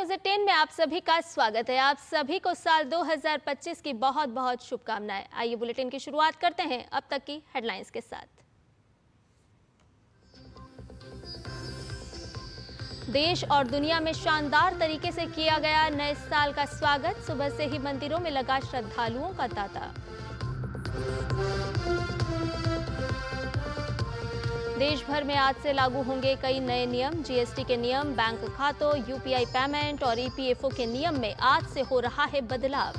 News 18 में आप सभी का स्वागत है। आप सभी को साल 2025 की बहुत बहुत शुभकामनाएं। आइए बुलेटिन की शुरुआत करते हैं अब तक की हेडलाइंस के साथ। देश और दुनिया में शानदार तरीके से किया गया नए साल का स्वागत। सुबह से ही मंदिरों में लगा श्रद्धालुओं का तांता। देश भर में आज से लागू होंगे कई नए नियम। जीएसटी के नियम, बैंक खातों, यूपीआई पेमेंट और ईपीएफओ के नियम में आज से हो रहा है बदलाव।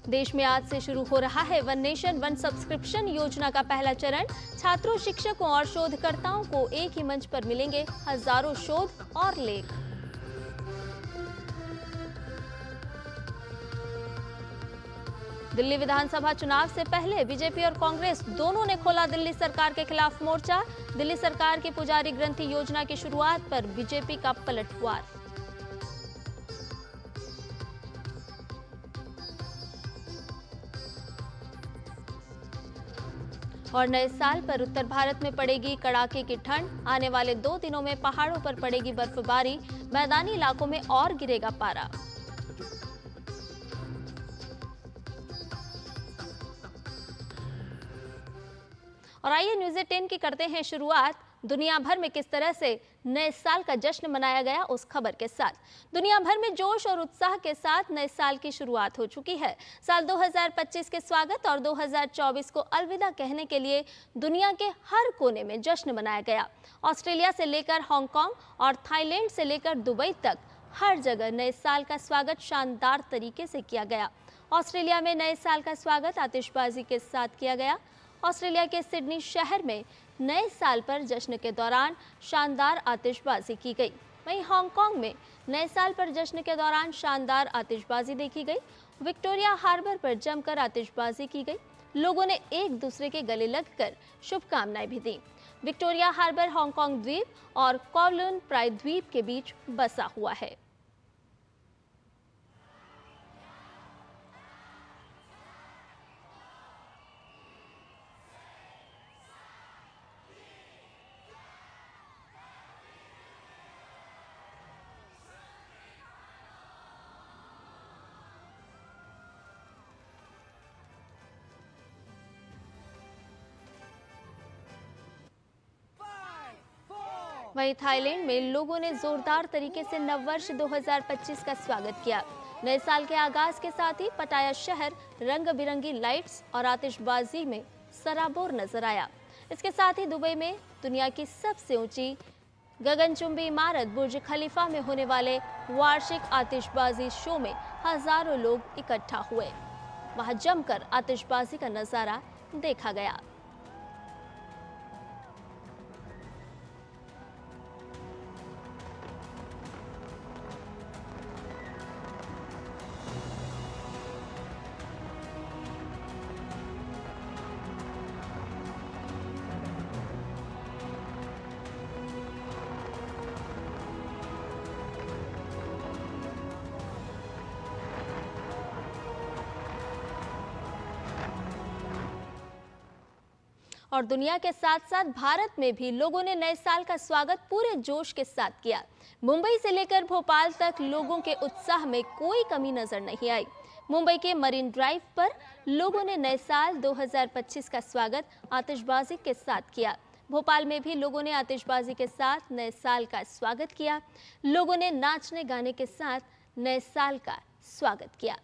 देश में आज से शुरू हो रहा है वन नेशन वन सब्सक्रिप्शन योजना का पहला चरण। छात्रों, शिक्षकों और शोधकर्ताओं को एक ही मंच पर मिलेंगे हजारों शोध और लेख। दिल्ली विधानसभा चुनाव से पहले बीजेपी और कांग्रेस दोनों ने खोला दिल्ली सरकार के खिलाफ मोर्चा। दिल्ली सरकार की पुजारी ग्रंथि योजना की शुरुआत पर बीजेपी का पलटवार। और नए साल पर उत्तर भारत में पड़ेगी कड़ाके की ठंड। आने वाले 2 दिनों में पहाड़ों पर पड़ेगी बर्फबारी, मैदानी इलाकों में और गिरेगा पारा। और आइए न्यूज़ 18 की करते हैं शुरुआत दुनिया भर में किस तरह से नए साल का जश्न मनाया गया उस खबर के साथ। दुनिया भर में जोश और उत्साह के साथ नए साल की शुरुआत हो चुकी है। साल 2025 के स्वागत और 2024 को अलविदा कहने के लिए दुनिया के हर कोने में जश्न मनाया गया। ऑस्ट्रेलिया से लेकर हांगकांग और थाईलैंड से लेकर दुबई तक हर जगह नए साल का स्वागत शानदार तरीके से किया गया। ऑस्ट्रेलिया में नए साल का स्वागत आतिशबाजी के साथ किया गया। ऑस्ट्रेलिया के सिडनी शहर में नए साल पर जश्न के दौरान शानदार आतिशबाजी की गई। वहीं हांगकांग में नए साल पर जश्न के दौरान शानदार आतिशबाजी देखी गई। विक्टोरिया हार्बर पर जमकर आतिशबाजी की गई। लोगों ने एक दूसरे के गले लगकर शुभकामनाएं भी दी। विक्टोरिया हार्बर हांगकांग द्वीप और कॉलोन प्राइड द्वीप के बीच बसा हुआ है। वहीं थाईलैंड में लोगों ने जोरदार तरीके से नववर्ष 2025 का स्वागत किया। नए साल के आगाज के साथ ही पटाया शहर रंग बिरंगी लाइट्स और आतिशबाजी में सराबोर नजर आया। इसके साथ ही दुबई में दुनिया की सबसे ऊंची गगनचुंबी इमारत बुर्ज खलीफा में होने वाले वार्षिक आतिशबाजी शो में हजारों लोग इकट्ठा हुए। वहां जमकर आतिशबाजी का नजारा देखा गया। और दुनिया के साथ साथ भारत में भी लोगों ने नए साल का स्वागत पूरे जोश के साथ किया। मुंबई से लेकर भोपाल तक लोगों के उत्साह में कोई कमी नजर नहीं आई। मुंबई के मरीन ड्राइव पर लोगों ने नए साल 2025 का स्वागत आतिशबाजी के साथ किया। भोपाल में भी लोगों ने आतिशबाजी के साथ नए साल का स्वागत किया। लोगों ने नाचने गाने के साथ नए साल का स्वागत किया।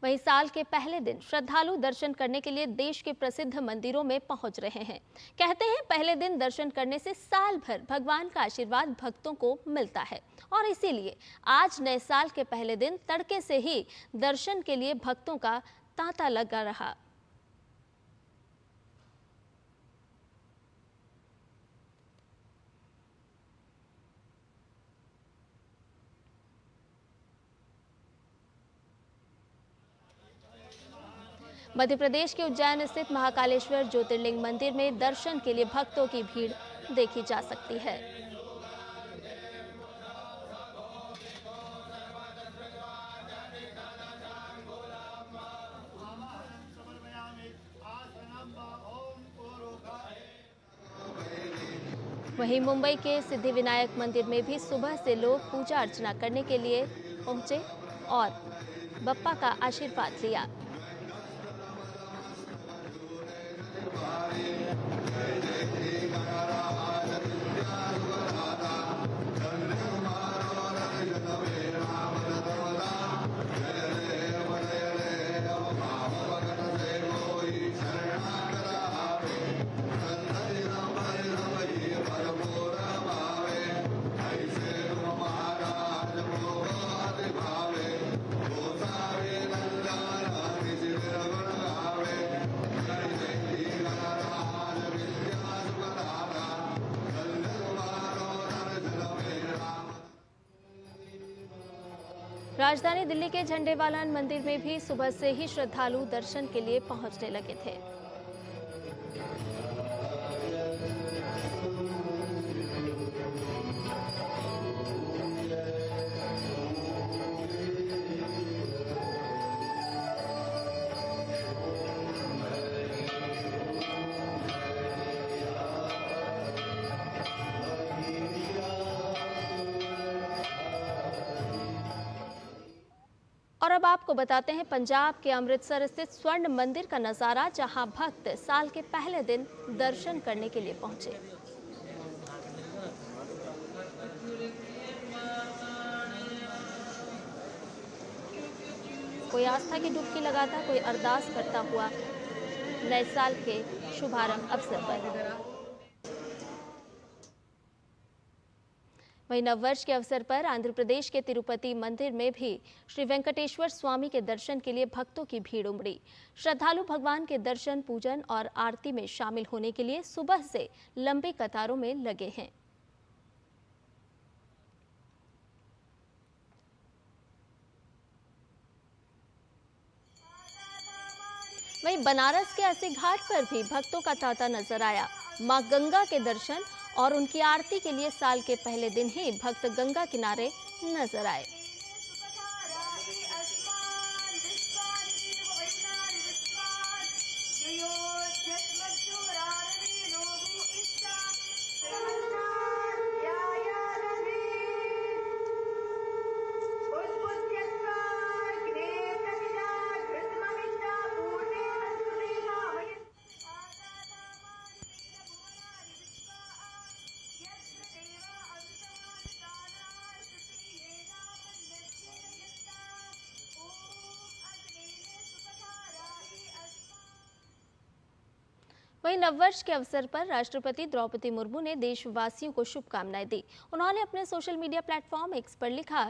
वहीं साल के पहले दिन श्रद्धालु दर्शन करने के लिए देश के प्रसिद्ध मंदिरों में पहुंच रहे हैं। कहते हैं पहले दिन दर्शन करने से साल भर भगवान का आशीर्वाद भक्तों को मिलता है और इसीलिए आज नए साल के पहले दिन तड़के से ही दर्शन के लिए भक्तों का तांता लगा रहा। मध्य प्रदेश के उज्जैन स्थित महाकालेश्वर ज्योतिर्लिंग मंदिर में दर्शन के लिए भक्तों की भीड़ देखी जा सकती है। वहीं मुंबई के सिद्धिविनायक मंदिर में भी सुबह से लोग पूजा अर्चना करने के लिए पहुंचे और बप्पा का आशीर्वाद लिया। राजधानी दिल्ली के झंडेवालान मंदिर में भी सुबह से ही श्रद्धालु दर्शन के लिए पहुंचने लगे थे। और अब आपको बताते हैं पंजाब के अमृतसर स्थित स्वर्ण मंदिर का नजारा, जहां भक्त साल के पहले दिन दर्शन करने के लिए पहुंचे। कोई आस्था की डुबकी लगाता, कोई अरदास करता हुआ नए साल के शुभारंभ अवसर पर। वहीं नववर्ष के अवसर पर आंध्र प्रदेश के तिरुपति मंदिर में भी श्री वेंकटेश्वर स्वामी के दर्शन के लिए भक्तों की भीड़ उमड़ी। श्रद्धालु भगवान के दर्शन, पूजन और आरती में शामिल होने के लिए सुबह से लंबी कतारों में लगे हैं। वहीं बनारस के अस्सी घाट पर भी भक्तों का तांता नजर आया। मां गंगा के दर्शन और उनकी आरती के लिए साल के पहले दिन ही भक्त गंगा किनारे नजर आए। वहीं नववर्ष के अवसर पर राष्ट्रपति द्रौपदी मुर्मू ने देशवासियों को शुभकामनाएं दी। उन्होंने अपने सोशल मीडिया प्लेटफॉर्म एक्स पर लिखा,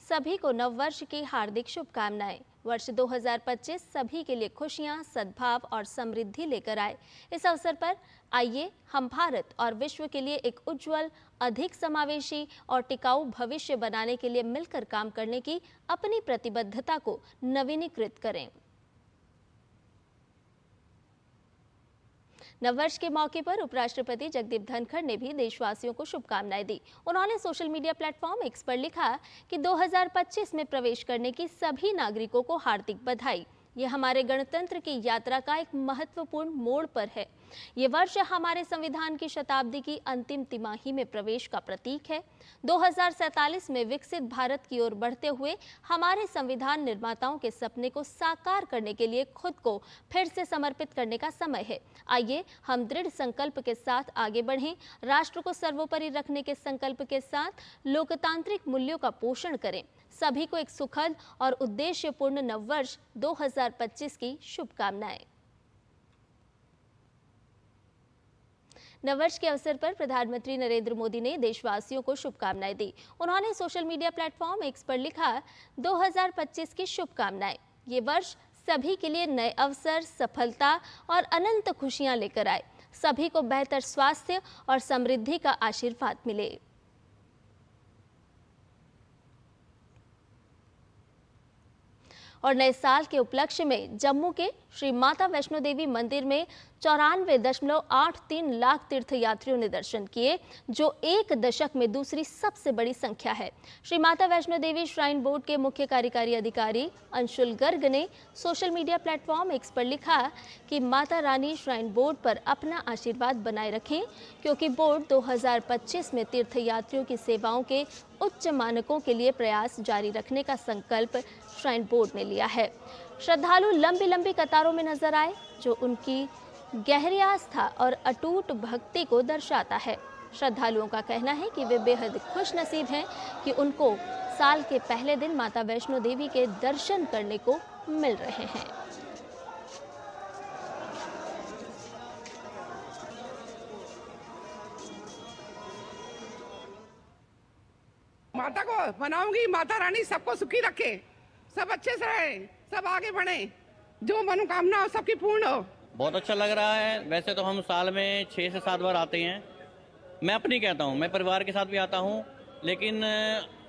सभी को नववर्ष की हार्दिक शुभकामनाएं। वर्ष 2025 सभी के लिए खुशियां, सद्भाव और समृद्धि लेकर आए। इस अवसर पर आइए हम भारत और विश्व के लिए एक उज्जवल, अधिक समावेशी और टिकाऊ भविष्य बनाने के लिए मिलकर काम करने की अपनी प्रतिबद्धता को नवीनीकृत करें। नववर्ष के मौके पर उपराष्ट्रपति जगदीप धनखड़ ने भी देशवासियों को शुभकामनाएं दी। उन्होंने सोशल मीडिया प्लेटफॉर्म एक्स पर लिखा कि 2025 में प्रवेश करने की सभी नागरिकों को हार्दिक बधाई। ये हमारे गणतंत्र की यात्रा का एक महत्वपूर्ण मोड़ पर है। ये वर्ष हमारे संविधान की शताब्दी की अंतिम तिमाही में प्रवेश का प्रतीक है। 2047 में विकसित भारत की ओर बढ़ते हुए हमारे संविधान निर्माताओं के सपने को साकार करने के लिए खुद को फिर से समर्पित करने का समय है। आइए हम दृढ़ संकल्प के साथ आगे बढ़ें, राष्ट्र को सर्वोपरि रखने के संकल्प के साथ लोकतांत्रिक मूल्यों का पोषण करें। सभी को एक सुखद और उद्देश्यपूर्ण नववर्ष 2025 की शुभकामनाएं। नववर्ष के अवसर पर प्रधानमंत्री नरेंद्र मोदी ने देशवासियों को शुभकामनाएं दी। उन्होंने सोशल मीडिया प्लेटफॉर्म एक्स पर लिखा, 2025 की शुभकामनाएं। ये वर्ष सभी के लिए नए अवसर, सफलता और अनंत खुशियां लेकर आए। सभी को बेहतर स्वास्थ्य और समृद्धि का आशीर्वाद मिले। और नए साल के उपलक्ष्य में जम्मू के श्री माता वैष्णो देवी मंदिर में 94.83 लाख तीर्थयात्रियों ने दर्शन किए, जो एक दशक में दूसरी सबसे बड़ी संख्या है। श्री माता वैष्णो देवी श्राइन बोर्ड के मुख्य कार्यकारी अधिकारी अंशुल गर्ग ने सोशल मीडिया प्लेटफॉर्म एक्स पर लिखा कि माता रानी श्राइन बोर्ड पर अपना आशीर्वाद बनाए रखें, क्योंकि बोर्ड 2025 में तीर्थयात्रियों की सेवाओं के उच्च मानकों के लिए प्रयास जारी रखने का संकल्प श्राइन बोर्ड ने लिया है। श्रद्धालु लंबी लंबी कतारों में नजर आए, जो उनकी गहरी आस्था और अटूट भक्ति को दर्शाता है। श्रद्धालुओं का कहना है कि वे बेहद खुश नसीब हैं कि उनको साल के पहले दिन माता वैष्णो देवी के दर्शन करने को मिल रहे हैं। माता को मनाऊंगी, माता रानी सबको सुखी रखे, सब अच्छे से रहे, सब आगे बढ़े, जो मनोकामना हो सबकी पूर्ण हो। बहुत अच्छा लग रहा है। वैसे तो हम साल में 6 से 7 बार आते हैं। मैं अपनी कहता हूँ, मैं परिवार के साथ भी आता हूँ, लेकिन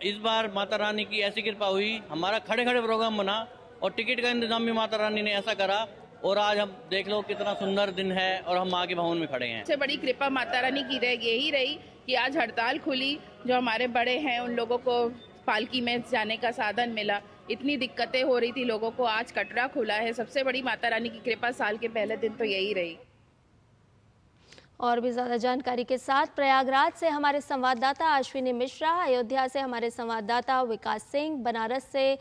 इस बार माता रानी की ऐसी कृपा हुई, हमारा खड़े खड़े प्रोग्राम बना और टिकट का इंतजाम भी माता रानी ने ऐसा करा, और आज हम देख लो कितना सुंदर दिन है और हम माँ के भवन में खड़े हैं। सबसे बड़ी कृपा माता रानी की यही रही कि आज हड़ताल खुली, जो हमारे बड़े हैं उन लोगों को पालकी में जाने का साधन मिला। इतनी दिक्कतें हो रही थी लोगों को, आज कटरा खुला है। सबसे बड़ी माता रानी की कृपा साल के पहले दिन तो यही रही। और भी ज्यादा जानकारी के साथ प्रयागराज से हमारे संवाददाता अश्विनी मिश्रा, अयोध्या से हमारे संवाददाता विकास सिंह, बनारस से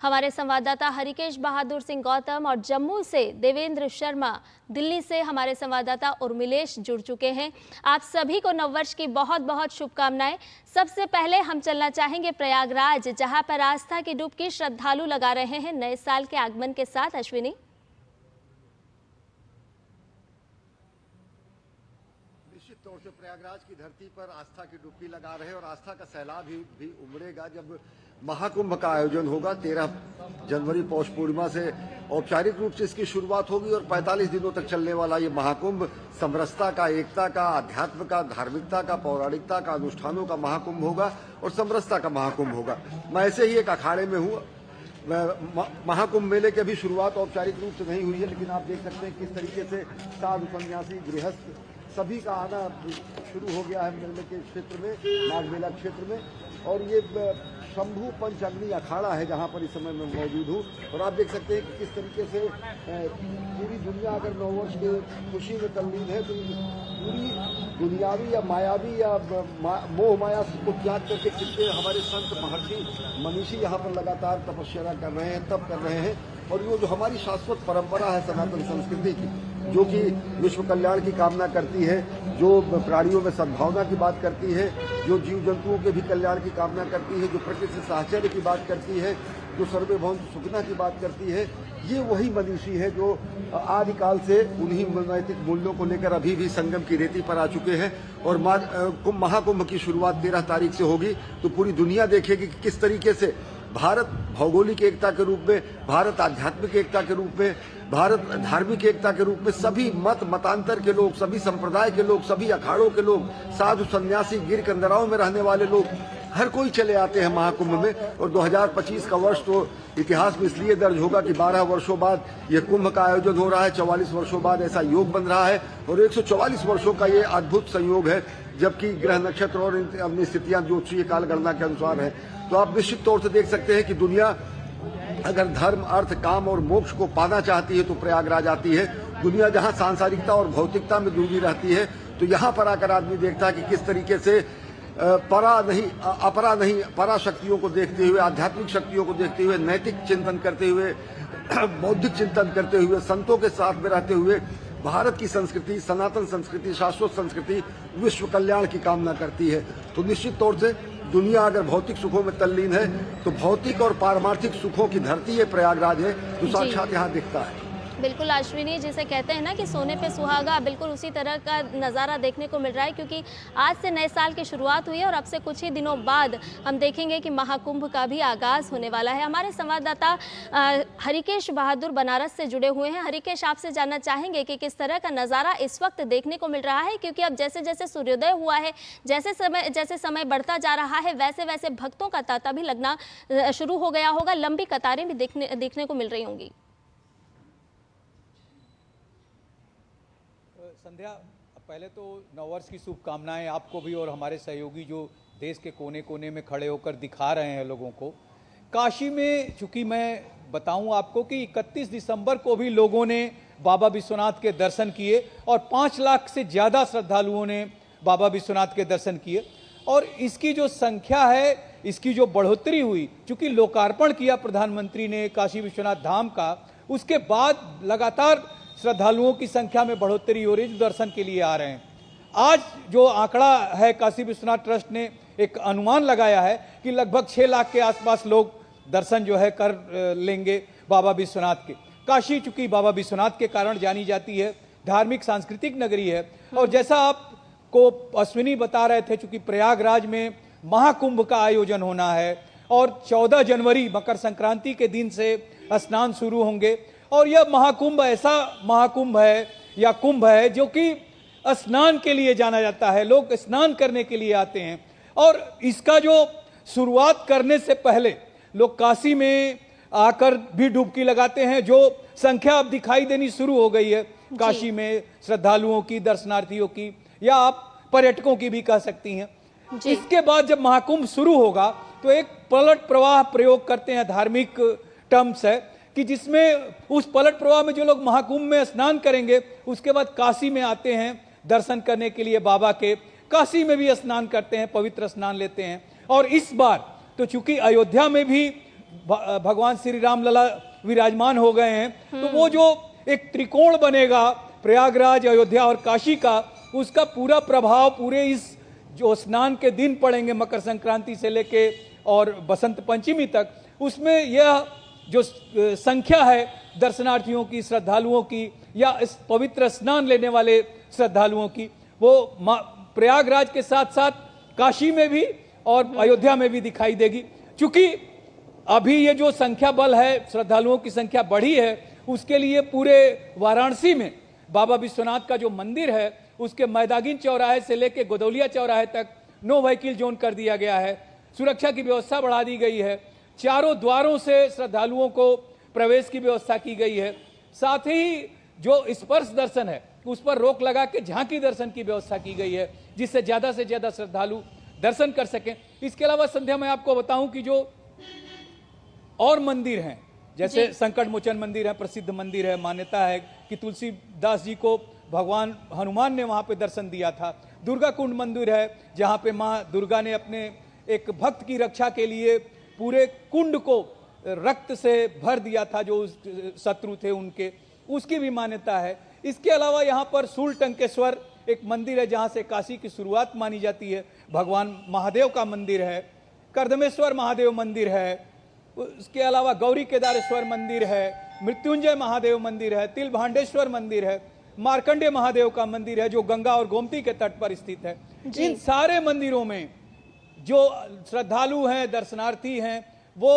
हमारे संवाददाता हरिकेश बहादुर सिंह गौतम और जम्मू से देवेंद्र शर्मा, दिल्ली से हमारे संवाददाता उर्मिलेश जुड़ चुके हैं। आप सभी को नववर्ष की बहुत बहुत शुभकामनाएं। सबसे पहले हम चलना चाहेंगे प्रयागराज, जहां पर आस्था की डुबकी श्रद्धालु लगा रहे हैं नए साल के आगमन के साथ। अश्विनी, निश्चित तौर से प्रयागराज की धरती पर आस्था की डुबकी लगा रहे और आस्था का सैलाब भी उमड़ेगा जब महाकुंभ का आयोजन होगा। 13 जनवरी पौष पूर्णिमा से औपचारिक रूप से इसकी शुरुआत होगी और 45 दिनों तक चलने वाला ये महाकुंभ समरसता का, एकता का, अध्यात्म का, धार्मिकता का, पौराणिकता का, अनुष्ठानों का महाकुंभ होगा और समरसता का महाकुंभ होगा। मैं ऐसे ही एक अखाड़े में हूँ। महाकुंभ मेले की अभी शुरुआत औपचारिक रूप से नहीं हुई है, लेकिन आप देख सकते हैं किस तरीके से साधु सन्यासी, गृहस्थ सभी का आना शुरू हो गया है मेले के क्षेत्र में, नाग मेला क्षेत्र में। और ये शंभू पंचअग्नि अखाड़ा है जहाँ पर इस समय मैं मौजूद हूँ। और आप देख सकते हैं कि किस तरीके से पूरी दुनिया अगर नववर्ष के खुशी में तल्लीन है, तो पूरी दुनियावी या मायावी या मोह माया को त्याग करके कितने हमारे संत महर्षि मनीषी यहाँ पर लगातार तपस्या कर रहे हैं, तप कर रहे हैं। और ये जो हमारी शाश्वत परंपरा है सनातन संस्कृति की, जो कि विश्व कल्याण की कामना करती है, जो प्राणियों में सद्भावना की बात करती है, जो जीव जंतुओं के भी कल्याण की कामना करती है, जो प्रकृति से साहचर्य की बात करती है, जो सर्वभौम सुखना की बात करती है, ये वही मनीषी है जो आदिकाल से उन्हीं नैतिक मूल्यों को लेकर अभी भी संगम की रेती पर आ चुके हैं। और महाकुंभ की शुरुआत 13 तारीख से होगी, तो पूरी दुनिया देखेगी कि किस तरीके से भारत भौगोलिक एकता के रूप में, भारत आध्यात्मिक एकता के रूप में, भारत धार्मिक एकता के रूप में सभी मतांतर के लोग, सभी संप्रदाय के लोग, सभी अखाड़ों के लोग, साधु सन्यासी, गिर कंदराओं में रहने वाले लोग, हर कोई चले आते हैं महाकुंभ में। और 2025 का वर्ष तो इतिहास में इसलिए दर्ज होगा कि 12 वर्षों बाद यह कुंभ का आयोजन हो रहा है, 44 वर्षों बाद ऐसा योग बन रहा है और 144 वर्षों का ये अद्भुत संयोग है, जबकि ग्रह नक्षत्र और अपनी स्थितियां ज्योतिषीय काल गणना के अनुसार है। तो आप निश्चित तौर से देख सकते हैं कि दुनिया अगर धर्म, अर्थ, काम और मोक्ष को पाना चाहती है तो प्रयागराज आती है। दुनिया जहां सांसारिकता और भौतिकता में डूबी रहती है, तो यहाँ पर आकर आदमी देखता है कि किस तरीके से अपरा नहीं परा शक्तियों को देखते हुए, आध्यात्मिक शक्तियों को देखते हुए, नैतिक चिंतन करते हुए, बौद्धिक चिंतन करते हुए, संतों के साथ में रहते हुए भारत की संस्कृति, सनातन संस्कृति, शाश्वत संस्कृति विश्व कल्याण की कामना करती है। तो निश्चित तौर से दुनिया अगर भौतिक सुखों में तल्लीन है, तो भौतिक और पारमार्थिक सुखों की धरती है प्रयागराज है, जो साक्षात यहाँ दिखता है। बिल्कुल अश्विनी, जिसे कहते हैं ना कि सोने पे सुहागा, बिल्कुल उसी तरह का नज़ारा देखने को मिल रहा है, क्योंकि आज से नए साल की शुरुआत हुई है और अब से कुछ ही दिनों बाद हम देखेंगे कि महाकुंभ का भी आगाज़ होने वाला है। हमारे संवाददाता हरिकेश बहादुर बनारस से जुड़े हुए हैं। हरिकेश, आपसे जानना चाहेंगे कि किस तरह का नज़ारा इस वक्त देखने को मिल रहा है, क्योंकि अब जैसे जैसे सूर्योदय हुआ है, जैसे समय बढ़ता जा रहा है, वैसे वैसे भक्तों का तांता भी लगना शुरू हो गया होगा, लंबी कतारें भी देखने को मिल रही होंगी। संध्या, पहले तो नववर्ष की शुभकामनाएं आपको भी और हमारे सहयोगी जो देश के कोने कोने में खड़े होकर दिखा रहे हैं लोगों को। काशी में चूंकि मैं बताऊं आपको कि 31 दिसंबर को भी लोगों ने बाबा विश्वनाथ के दर्शन किए और 5 लाख से ज़्यादा श्रद्धालुओं ने बाबा विश्वनाथ के दर्शन किए। और इसकी जो संख्या है, इसकी जो बढ़ोतरी हुई, चूंकि लोकार्पण किया प्रधानमंत्री ने काशी विश्वनाथ धाम का, उसके बाद लगातार श्रद्धालुओं की संख्या में बढ़ोतरी हो रही है जो दर्शन के लिए आ रहे हैं। आज जो आंकड़ा है, काशी विश्वनाथ ट्रस्ट ने एक अनुमान लगाया है कि लगभग 6 लाख के आसपास लोग दर्शन जो है कर लेंगे बाबा विश्वनाथ के। काशी चूंकि बाबा विश्वनाथ के कारण जानी जाती है, धार्मिक सांस्कृतिक नगरी है। और जैसा आपको अश्विनी बता रहे थे, चूंकि प्रयागराज में महाकुंभ का आयोजन होना है और 14 जनवरी मकर संक्रांति के दिन से स्नान शुरू होंगे। और यह महाकुंभ ऐसा महाकुंभ है या कुंभ है जो कि स्नान के लिए जाना जाता है, लोग स्नान करने के लिए आते हैं। और इसका जो शुरुआत करने से पहले लोग काशी में आकर भी डुबकी लगाते हैं, जो संख्या अब दिखाई देनी शुरू हो गई है काशी में श्रद्धालुओं की, दर्शनार्थियों की, या आप पर्यटकों की भी कह सकती हैं। इसके बाद जब महाकुंभ शुरू होगा तो एक पलट प्रवाह प्रयोग करते हैं, धार्मिक टर्म्स है कि जिसमें उस पलट प्रवाह में जो लोग महाकुंभ में स्नान करेंगे उसके बाद काशी में आते हैं दर्शन करने के लिए बाबा के, काशी में भी स्नान करते हैं, पवित्र स्नान लेते हैं। और इस बार तो चूंकि अयोध्या में भी भगवान श्री राम लला विराजमान हो गए हैं, तो वो जो एक त्रिकोण बनेगा प्रयागराज, अयोध्या और काशी का, उसका पूरा प्रभाव पूरे इस जो स्नान के दिन पड़ेंगे मकर संक्रांति से लेके और बसंत पंचमी तक, उसमें यह जो संख्या है दर्शनार्थियों की, श्रद्धालुओं की, या इस पवित्र स्नान लेने वाले श्रद्धालुओं की, वो प्रयागराज के साथ साथ काशी में भी और अयोध्या में भी दिखाई देगी। चूंकि अभी ये जो संख्या बल है, श्रद्धालुओं की संख्या बढ़ी है, उसके लिए पूरे वाराणसी में बाबा विश्वनाथ का जो मंदिर है उसके मैदागिन चौराहे से लेकर गोदौलिया चौराहे तक नो व्हीकल जोन कर दिया गया है। सुरक्षा की व्यवस्था बढ़ा दी गई है, चारों द्वारों से श्रद्धालुओं को प्रवेश की व्यवस्था की गई है। साथ ही जो स्पर्श दर्शन है उस पर रोक लगा के झांकी दर्शन की व्यवस्था की गई है, जिससे ज्यादा से ज्यादा श्रद्धालु दर्शन कर सकें। इसके अलावा संध्या मैं आपको बताऊं कि जो और मंदिर हैं, जैसे संकट मोचन मंदिर है, प्रसिद्ध मंदिर है, मान्यता है कि तुलसीदास जी को भगवान हनुमान ने वहां पे दर्शन दिया था। दुर्गा कुंड मंदिर है जहां पे मां दुर्गा ने अपने एक भक्त की रक्षा के लिए पूरे कुंड को रक्त से भर दिया था, जो शत्रु थे उनके, उसकी भी मान्यता है। इसके अलावा यहाँ पर शूलटंकेश्वर एक मंदिर है जहाँ से काशी की शुरुआत मानी जाती है, भगवान महादेव का मंदिर है। कर्दमेश्वर महादेव मंदिर है, उसके अलावा गौरी केदारेश्वर मंदिर है, मृत्युंजय महादेव मंदिर है, तिलभांडेश्वर मंदिर है, मार्कंडे महादेव का मंदिर है जो गंगा और गोमती के तट पर स्थित है। इन सारे मंदिरों में जो श्रद्धालु हैं, दर्शनार्थी हैं, वो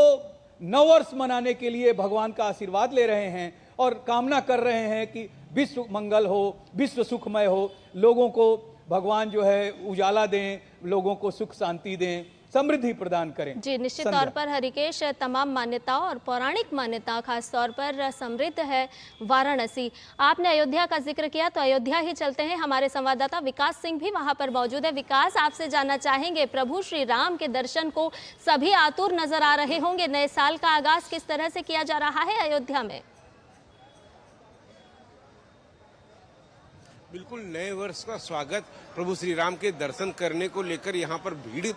नववर्ष मनाने के लिए भगवान का आशीर्वाद ले रहे हैं और कामना कर रहे हैं कि विश्व मंगल हो, विश्व सुखमय हो, लोगों को भगवान जो है उजाला दें, लोगों को सुख शांति दें, समृद्धि प्रदान करें। जी, निश्चित तौर पर हरिकेश, तमाम मान्यताओं और पौराणिक मान्यता खास तौर पर समृद्ध है वाराणसी। आपने अयोध्या का जिक्र किया तो अयोध्या ही चलते हैं, हमारे संवाददाता विकास सिंह भी वहां पर मौजूद है। विकास, आपसे जानना चाहेंगे, प्रभु श्री राम के दर्शन को सभी आतुर नजर आ रहे होंगे, नए साल का आगाज किस तरह से किया जा रहा है अयोध्या में? बिल्कुल, नए वर्ष का स्वागत, प्रभु श्री राम के दर्शन करने को लेकर यहाँ पर भीड़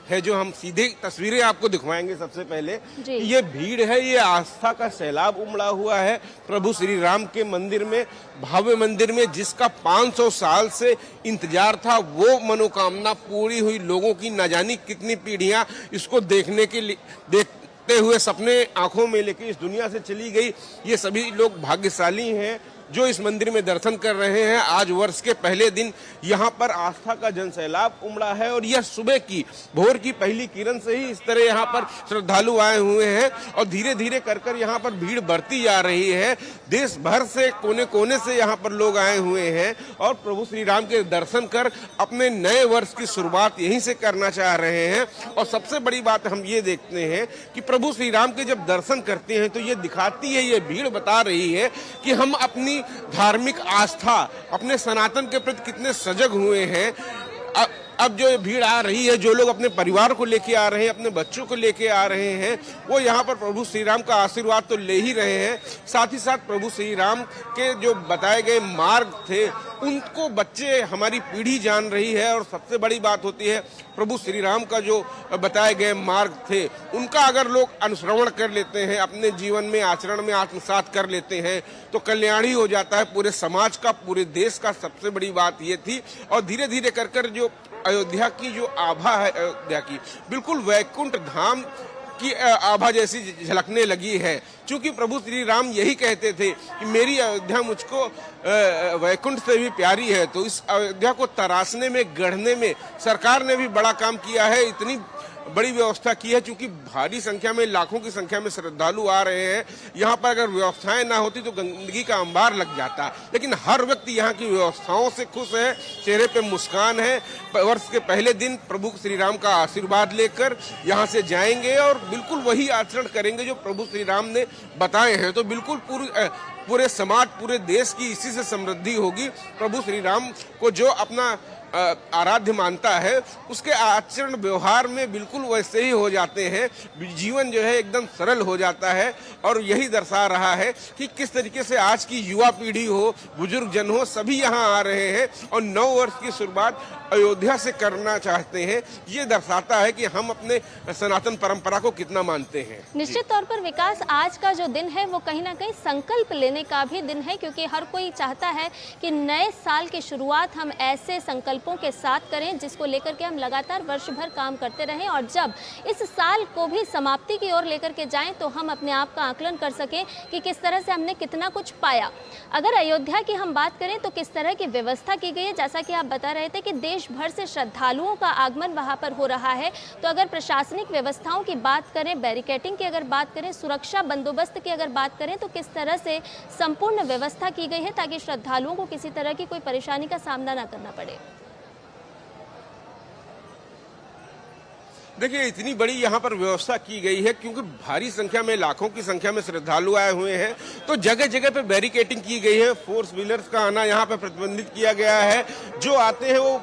है, जो हम सीधे तस्वीरें आपको दिखवाएंगे। सबसे पहले ये भीड़ है, ये आस्था का सैलाब उमड़ा हुआ है प्रभु श्री राम के मंदिर में, भव्य मंदिर में, जिसका 500 साल से इंतजार था, वो मनोकामना पूरी हुई। लोगों की न जानी कितनी पीढ़ियां इसको देखने के लिए देखते हुए सपने आंखों में लेके इस दुनिया से चली गई। ये सभी लोग भाग्यशाली हैं जो इस मंदिर में दर्शन कर रहे हैं। आज वर्ष के पहले दिन यहाँ पर आस्था का जनसैलाब उमड़ा है और यह सुबह की भोर की पहली किरण से ही इस तरह यहाँ पर श्रद्धालु आए हुए हैं और धीरे धीरे कर यहाँ पर भीड़ बढ़ती जा रही है। देश भर से कोने कोने से यहाँ पर लोग आए हुए हैं और प्रभु श्री राम के दर्शन कर अपने नए वर्ष की शुरुआत यहीं से करना चाह रहे हैं। और सबसे बड़ी बात हम ये देखते हैं कि प्रभु श्री राम के जब दर्शन करते हैं तो ये दिखाती है, ये भीड़ बता रही है कि हम अपनी अपनी धार्मिक आस्था, अपने सनातन के प्रति कितने सजग हुए हैं। अब जो भीड़ आ रही है, जो लोग अपने परिवार को लेके आ रहे हैं, अपने बच्चों को लेके आ रहे हैं, वो यहाँ पर प्रभु श्री राम का आशीर्वाद तो ले ही रहे हैं, साथ ही साथ प्रभु श्री राम के जो बताए गए मार्ग थे उनको बच्चे, हमारी पीढ़ी जान रही है। और सबसे बड़ी बात होती है, प्रभु श्री राम का जो बताए गए मार्ग थे उनका अगर लोग अनुश्रवण कर लेते हैं, अपने जीवन में आचरण में आत्मसात कर लेते हैं, तो कल्याण ही हो जाता है पूरे समाज का, पूरे देश का। सबसे बड़ी बात ये थी। और धीरे धीरे कर जो अयोध्या की जो आभा है, अयोध्या की बिल्कुल वैकुंठ धाम की आभा जैसी झलकने लगी है। क्योंकि प्रभु श्री राम यही कहते थे कि मेरी अयोध्या मुझको वैकुंठ से भी प्यारी है। तो इस अयोध्या को तराशने में, गढ़ने में सरकार ने भी बड़ा काम किया है। इतनी बड़ी व्यवस्था की है, क्योंकि भारी संख्या में, लाखों की संख्या में श्रद्धालु आ रहे हैं। यहाँ पर अगर व्यवस्थाएं ना होती तो गंदगी का अंबार लग जाता। लेकिन हर व्यक्ति यहाँ की व्यवस्थाओं से खुश है, चेहरे पे मुस्कान है। वर्ष के पहले दिन प्रभु श्री राम का आशीर्वाद लेकर यहाँ से जाएंगे और बिल्कुल वही आचरण करेंगे जो प्रभु श्री राम ने बताए हैं। तो बिल्कुल पूरे समाज, पूरे देश की इसी से समृद्धि होगी। प्रभु श्री राम को जो अपना आराध्य मानता है, उसके आचरण व्यवहार में बिल्कुल वैसे ही हो जाते हैं। जीवन जो है एकदम सरल हो जाता है। और यही दर्शा रहा है कि किस तरीके से आज की युवा पीढ़ी हो, बुजुर्ग जन हो, सभी यहाँ आ रहे हैं और 9 वर्ष की शुरुआत अयोध्या से करना चाहते हैं। ये दर्शाता है कि हम अपने सनातन परंपरा को कितना मानते हैं। निश्चित तौर पर विकास, आज का जो दिन है वो कहीं ना कहीं संकल्प लेने का भी दिन है, क्योंकि हर कोई चाहता है कि नए साल की शुरुआत हम ऐसे संकल्पों के साथ करें जिसको लेकर के हम लगातार वर्ष भर काम करते रहें, और जब इस साल को भी समाप्ति की ओर लेकर के जाएं तो हम अपने आप का आकलन कर सकें कि किस तरह से हमने कितना कुछ पाया। अगर अयोध्या की हम बात करें तो किस तरह की व्यवस्था की गई है, जैसा कि आप बता रहे थे कि देश भर से श्रद्धालुओं का आगमन वहां पर हो रहा है। तो अगर प्रशासनिक व्यवस्थाओं की बात करें, बैरिकेडिंग की अगर बात करें, सुरक्षा बंदोबस्त की अगर बात करें, तो किस तरह से संपूर्ण व्यवस्था की गई है ताकि श्रद्धालुओं को किसी तरह की कोई परेशानी का सामना न करना पड़े? देखिए, इतनी बड़ी यहाँ पर व्यवस्था की गई है क्योंकि भारी संख्या में, लाखों की संख्या में श्रद्धालु आए हुए हैं। तो जगह जगह पे बैरिकेडिंग की गई है। फोर्स व्हीलर्स का आना यहाँ पे प्रतिबंधित किया गया है। जो आते हैं वो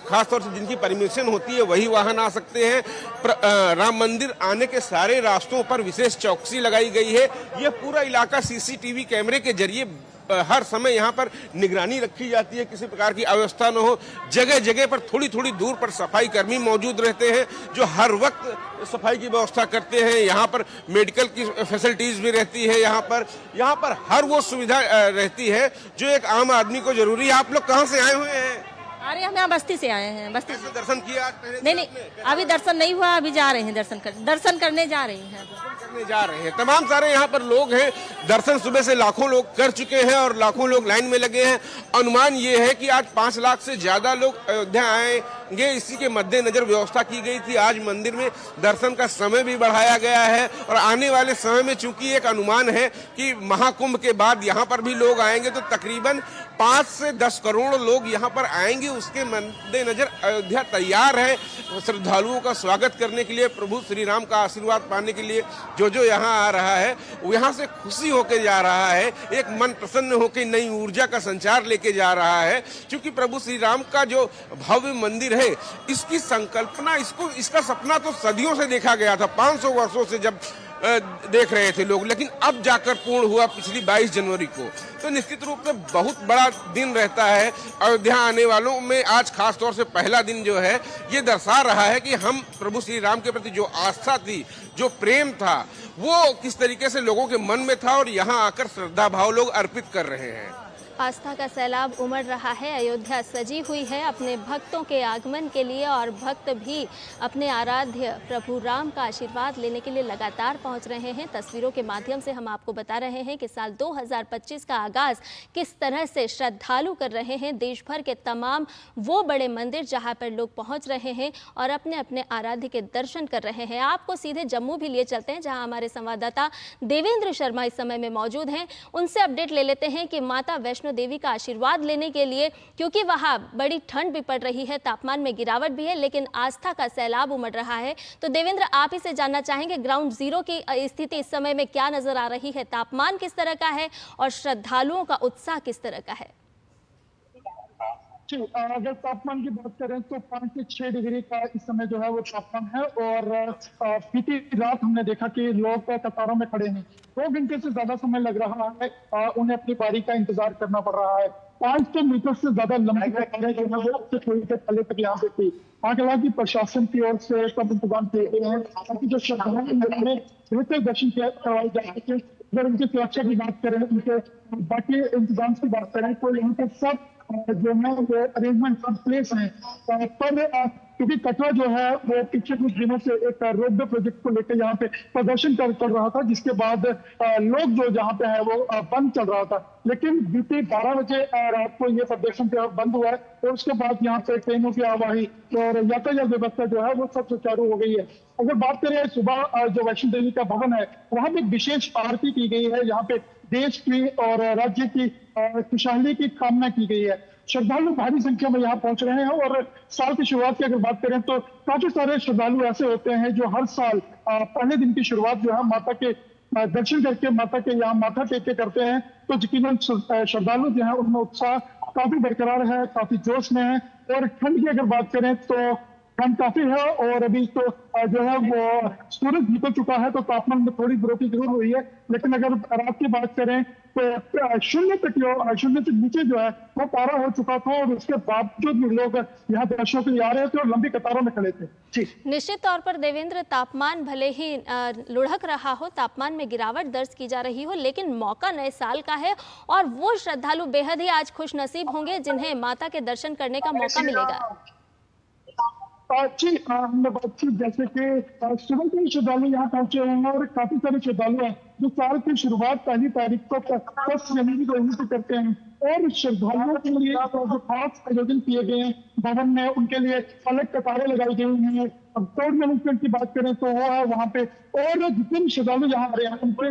खासतौर से जिनकी परमिशन होती है वही वाहन आ सकते हैं। राम मंदिर आने के सारे रास्तों पर विशेष चौकसी लगाई गई है। ये पूरा इलाका सीसीटीवी कैमरे के जरिए हर समय यहाँ पर निगरानी रखी जाती है, किसी प्रकार की अव्यवस्था न हो। जगह जगह पर थोड़ी थोड़ी दूर पर सफाई कर्मी मौजूद रहते हैं जो हर वक्त सफाई की व्यवस्था करते हैं। यहाँ पर मेडिकल की फैसिलिटीज भी रहती है। यहाँ पर हर वो सुविधा रहती है जो एक आम आदमी को जरूरी है। आप लोग कहाँ से आए हुए हैं? अरे हम यहाँ बस्ती से आए हैं। बस्ती से दर्शन किया आज? नहीं, अभी दर्शन नहीं हुआ, अभी जा रहे हैं दर्शन करने जा रहे हैं। जा रहे हैं। तमाम सारे यहाँ पर लोग हैं। दर्शन सुबह से लाखों लोग कर चुके हैं और लाखों लोग लाइन में लगे हैं। अनुमान ये है कि आज 5 लाख से ज्यादा लोग अयोध्या आएंगे। इसी के मद्देनजर व्यवस्था की गई थी। आज मंदिर में दर्शन का समय भी बढ़ाया गया है और आने वाले समय में चूंकि एक अनुमान है कि महाकुंभ के बाद यहाँ पर भी लोग आएंगे, तो तकरीबन 5 से 10 करोड़ लोग यहाँ पर आएंगे। उसके मद्देनजर अयोध्या तैयार है श्रद्धालुओं का स्वागत करने के लिए, प्रभु श्री राम का आशीर्वाद पाने के लिए। जो यहाँ आ रहा है वो यहाँ से खुशी होके जा रहा है, एक मन प्रसन्न होके नई ऊर्जा का संचार लेके जा रहा है। क्योंकि प्रभु श्री राम का जो भव्य मंदिर है, इसकी संकल्पना, इसका सपना तो सदियों से देखा गया था, 500 वर्षों से जब देख रहे थे लोग, लेकिन अब जाकर पूर्ण हुआ पिछली 22 जनवरी को। तो निश्चित रूप से बहुत बड़ा दिन रहता है अयोध्या आने वालों में। आज खास तौर से पहला दिन जो है ये दर्शा रहा है कि हम प्रभु श्री राम के प्रति जो आस्था थी, जो प्रेम था, वो किस तरीके से लोगों के मन में था और यहाँ आकर श्रद्धा भाव लोग अर्पित कर रहे हैं। आस्था का सैलाब उमड़ रहा है। अयोध्या सजी हुई है अपने भक्तों के आगमन के लिए और भक्त भी अपने आराध्य प्रभु राम का आशीर्वाद लेने के लिए लगातार पहुंच रहे हैं। तस्वीरों के माध्यम से हम आपको बता रहे हैं कि साल 2025 का आगाज किस तरह से श्रद्धालु कर रहे हैं। देश भर के तमाम वो बड़े मंदिर जहां पर लोग पहुंच रहे हैं और अपने अपने आराध्य के दर्शन कर रहे हैं। आपको सीधे जम्मू भी लिए चलते हैं जहाँ हमारे संवाददाता देवेंद्र शर्मा इस समय में मौजूद हैं। उनसे अपडेट ले लेते हैं कि माता वैष्णो वैष्णो देवी का आशीर्वाद लेने के लिए, क्योंकि वहाँ बड़ी ठंड भी पड़ रही है, तापमान में गिरावट भी है, लेकिन आस्था का सैलाब उमड़ रहा है। तो देवेंद्र, आप ही से जानना चाहेंगे ग्राउंड जीरो की स्थिति इस समय में क्या नजर आ रही है, तापमान किस तरह का है और श्रद्धालुओं का उत्साह किस तरह का है? अगर तापमान की बात करें तो 5 से 6 डिग्री का इस समय जो है वो तापमान है। और बीती रात हमने देखा कि लोग कतारों में खड़े हैं, 2 घंटे से ज्यादा समय लग रहा है, उन्हें अपनी बारी का इंतजार करना पड़ रहा है। 500 मीटर से ज्यादा लंबी कतारें जो है वो थोड़ी देर पहले तक यहाँ पे थी। हालांकि प्रशासन की ओर से सब इंतजाम किए गए हैं ताकि जो श्रद्धालु में बेहतर दर्शन करवाए जा सके। अगर उनकी सुरक्षा की बात करें, उनके बाकी इंतजाम की बात करें तो यहाँ पर सब जो है वो अरेंजमेंट प्लेस है। पर क्योंकि कटरा जो है वो पिछले कुछ दिनों से एक रोपवे प्रोजेक्ट को लेकर यहाँ पे प्रदर्शन कर रहा था, जिसके बाद लोग जो जहाँ पे है वो बंद चल रहा था। लेकिन बीते 12 बजे रात को ये प्रदर्शन बंद हुआ है और उसके बाद यहाँ पे ट्रेनों की आवाजाही और यातायात व्यवस्था जो है वो सब सुचारू हो गई है। अगर बात करें सुबह जो वैष्णो देवी का भवन है वहाँ पे विशेष आरती की गई है, यहाँ पे देश की और राज्य की खुशहाली की कामना की गई है। श्रद्धालु भारी संख्या में यहाँ पहुंच रहे हैं और साल की शुरुआत की अगर बात करें तो काफी सारे श्रद्धालु ऐसे होते हैं जो हर साल पहले दिन की शुरुआत जो है माता के दर्शन करके माता के यहाँ माथा टेक के करते हैं। तो यकीनन श्रद्धालु जो है उनमें उत्साह काफी बरकरार है, काफी जोश में है। और ठंड की अगर बात करें तो ठंड काफी है और अभी तो जो है वो सूरज निकल चुका है तो तापमान में थोड़ी बढ़ोतरी जरूर हुई है। लेकिन अगर रात की बात करें तो शून्य से नीचे जो है वो पारा हो चुका था और उसके बावजूद भी लोग यहाँ दर्शनों के लिए आ रहे थे और लंबी कतारों में खड़े थे। जी, निश्चित तौर पर देवेंद्र, तापमान भले ही लुढ़क रहा हो, तापमान में गिरावट दर्ज की जा रही हो, लेकिन मौका नए साल का है और वो श्रद्धालु बेहद ही आज खुश नसीब होंगे जिन्हें माता के दर्शन करने का मौका मिलेगा। जी, हमने बात की जैसे कि सुबह के श्रद्धालु यहाँ पहुंचे हैं और काफी सारे श्रद्धालु हैं जो साल की शुरुआत 1 तारीख को 10 जनवरी को यहीं से करते हैं। और श्रद्धालुओं के लिए जो खास आयोजन किए गए हैं भवन में, उनके लिए अलग कतारें लगाई गई हैं। अब क्राउड मैनेजमेंट की बात करें तो वो है वहाँ पे, और जितने श्रद्धालु यहाँ आ रहे हैं उनके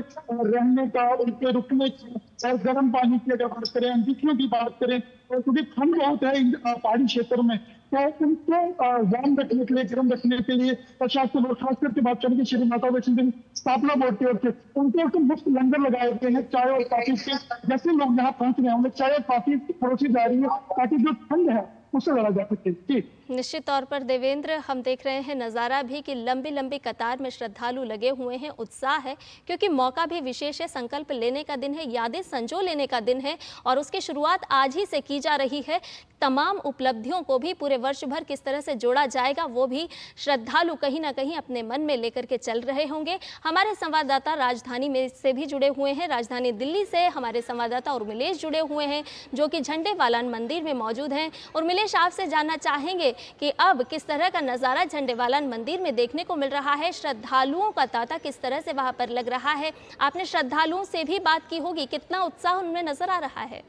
रहने का, उनके रुकने की और गर्म पानी की अगर बात करें, अंगीठियों की बात करें, और क्योंकि ठंड बहुत है पहाड़ी क्षेत्र में तो उनको वार्म रखने के लिए, गर्म रखने के लिए प्रशासन और खास करके बात करें कि श्री माता वैष्णो देवी स्थापना बोर्ड की ओर से उनको मुफ्त लंगर लगाए गए हैं। चाय और कॉफी के जैसे लोग यहाँ पहुंच रहे हैं उन्हें चाय और कॉफी परोसी जा रही है ताकि जो ठंड है उससे लड़ा जा सके। निश्चित तौर पर देवेंद्र, हम देख रहे हैं नज़ारा भी कि लंबी लंबी कतार में श्रद्धालु लगे हुए हैं। उत्साह है क्योंकि मौका भी विशेष है, संकल्प लेने का दिन है, यादें संजो लेने का दिन है और उसकी शुरुआत आज ही से की जा रही है। तमाम उपलब्धियों को भी पूरे वर्ष भर किस तरह से जोड़ा जाएगा वो भी श्रद्धालु कहीं ना कहीं अपने मन में लेकर के चल रहे होंगे। हमारे संवाददाता राजधानी में से भी जुड़े हुए हैं, राजधानी दिल्ली से हमारे संवाददाता उर्मिलेश जुड़े हुए हैं जो कि झंडेवालान मंदिर में मौजूद हैं। उर्मिलेश, आपसे जानना चाहेंगे कि अब किस तरह का नज़ारा झंडेवालान मंदिर में देखने को मिल रहा है, श्रद्धालुओं का तांता किस तरह से वहां पर लग रहा है? आपने श्रद्धालुओं से भी बात की होगी, कितना उत्साह उनमें नजर आ रहा है?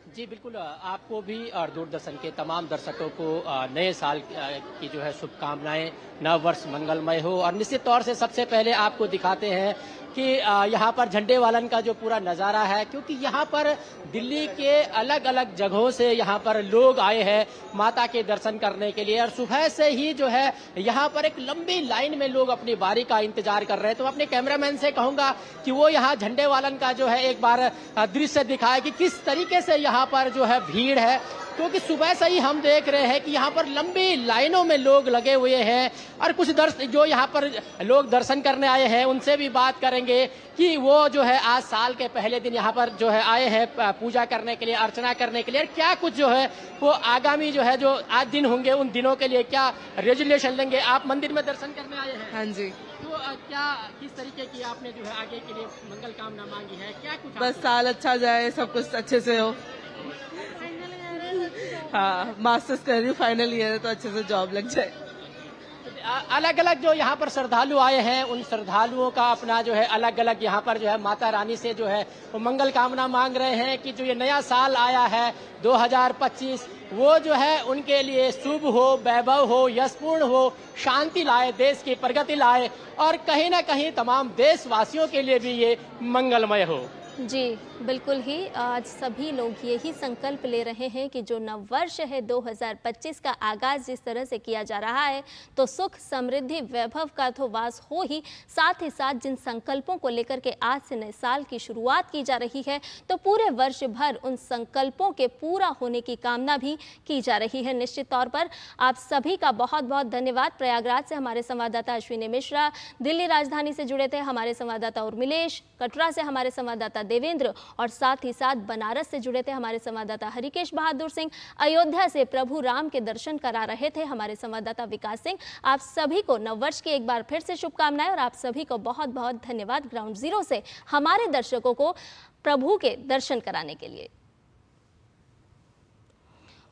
जी बिल्कुल, आपको भी और दूरदर्शन के तमाम दर्शकों को नए साल की जो है शुभकामनाएं, नव वर्ष मंगलमय हो। और निश्चित तौर से सबसे पहले आपको दिखाते हैं कि यहाँ पर झंडेवालन का जो पूरा नज़ारा है, क्योंकि यहाँ पर दिल्ली के अलग अलग जगहों से यहाँ पर लोग आए हैं माता के दर्शन करने के लिए और सुबह से ही जो है यहाँ पर एक लंबी लाइन में लोग अपनी बारी का इंतजार कर रहे हैं। तो अपने कैमरामैन से कहूंगा कि वो यहाँ झंडेवालन का जो है एक बार दृश्य दिखाए कि किस तरीके से यहाँ पर जो है भीड़ है, क्योंकि सुबह से ही हम देख रहे हैं कि यहाँ पर लंबी लाइनों में लोग लगे हुए हैं। और कुछ जो यहाँ पर लोग दर्शन करने आए हैं उनसे भी बात करेंगे कि वो जो है आज साल के पहले दिन यहाँ पर जो है आए हैं पूजा करने के लिए, अर्चना करने के लिए, और क्या कुछ जो है वो आगामी जो है जो आज दिन होंगे उन दिनों के लिए क्या रेजोल्यूशन लेंगे। आप मंदिर में दर्शन करने आए हैं? हाँ जी। तो क्या किस तरीके की आपने जो है आगे के लिए मंगल कामना मांगी है? क्या कुछ? बस साल अच्छा जाए, सब कुछ अच्छे से हो। हाँ, मास्टर्स कर रही हूँ, फाइनल ईयर है तो अच्छे से जॉब लग जाए। अलग अलग जो यहाँ पर श्रद्धालु आए हैं उन श्रद्धालुओं का अपना जो है अलग अलग यहाँ पर जो है माता रानी से जो है वो मंगल कामना मांग रहे हैं कि जो ये नया साल आया है 2025 वो जो है उनके लिए शुभ हो, वैभव हो, यशपूर्ण हो, शांति लाए, देश की प्रगति लाए और कहीं ना कहीं तमाम देशवासियों के लिए भी ये मंगलमय हो। जी बिल्कुल ही आज सभी लोग यही संकल्प ले रहे हैं कि जो नव वर्ष है 2025 का आगाज जिस तरह से किया जा रहा है तो सुख समृद्धि वैभव का तो वास हो ही साथ जिन संकल्पों को लेकर के आज से नए साल की शुरुआत की जा रही है तो पूरे वर्ष भर उन संकल्पों के पूरा होने की कामना भी की जा रही है। निश्चित तौर पर आप सभी का बहुत बहुत धन्यवाद। प्रयागराज से हमारे संवाददाता अश्विनी मिश्रा, दिल्ली राजधानी से जुड़े थे हमारे संवाददाता उर्मिलेश, कटरा से हमारे संवाददाता देवेंद्र और साथ ही साथ बनारस से जुड़े थे हमारे संवाददाता हरिकेश बहादुर सिंह, अयोध्या से प्रभु राम के दर्शन करा रहे थे हमारे संवाददाता विकास सिंह। आप सभी को नववर्ष की एक बार फिर से शुभकामनाएं और आप सभी को बहुत बहुत धन्यवाद ग्राउंड जीरो से हमारे दर्शकों को प्रभु के दर्शन कराने के लिए।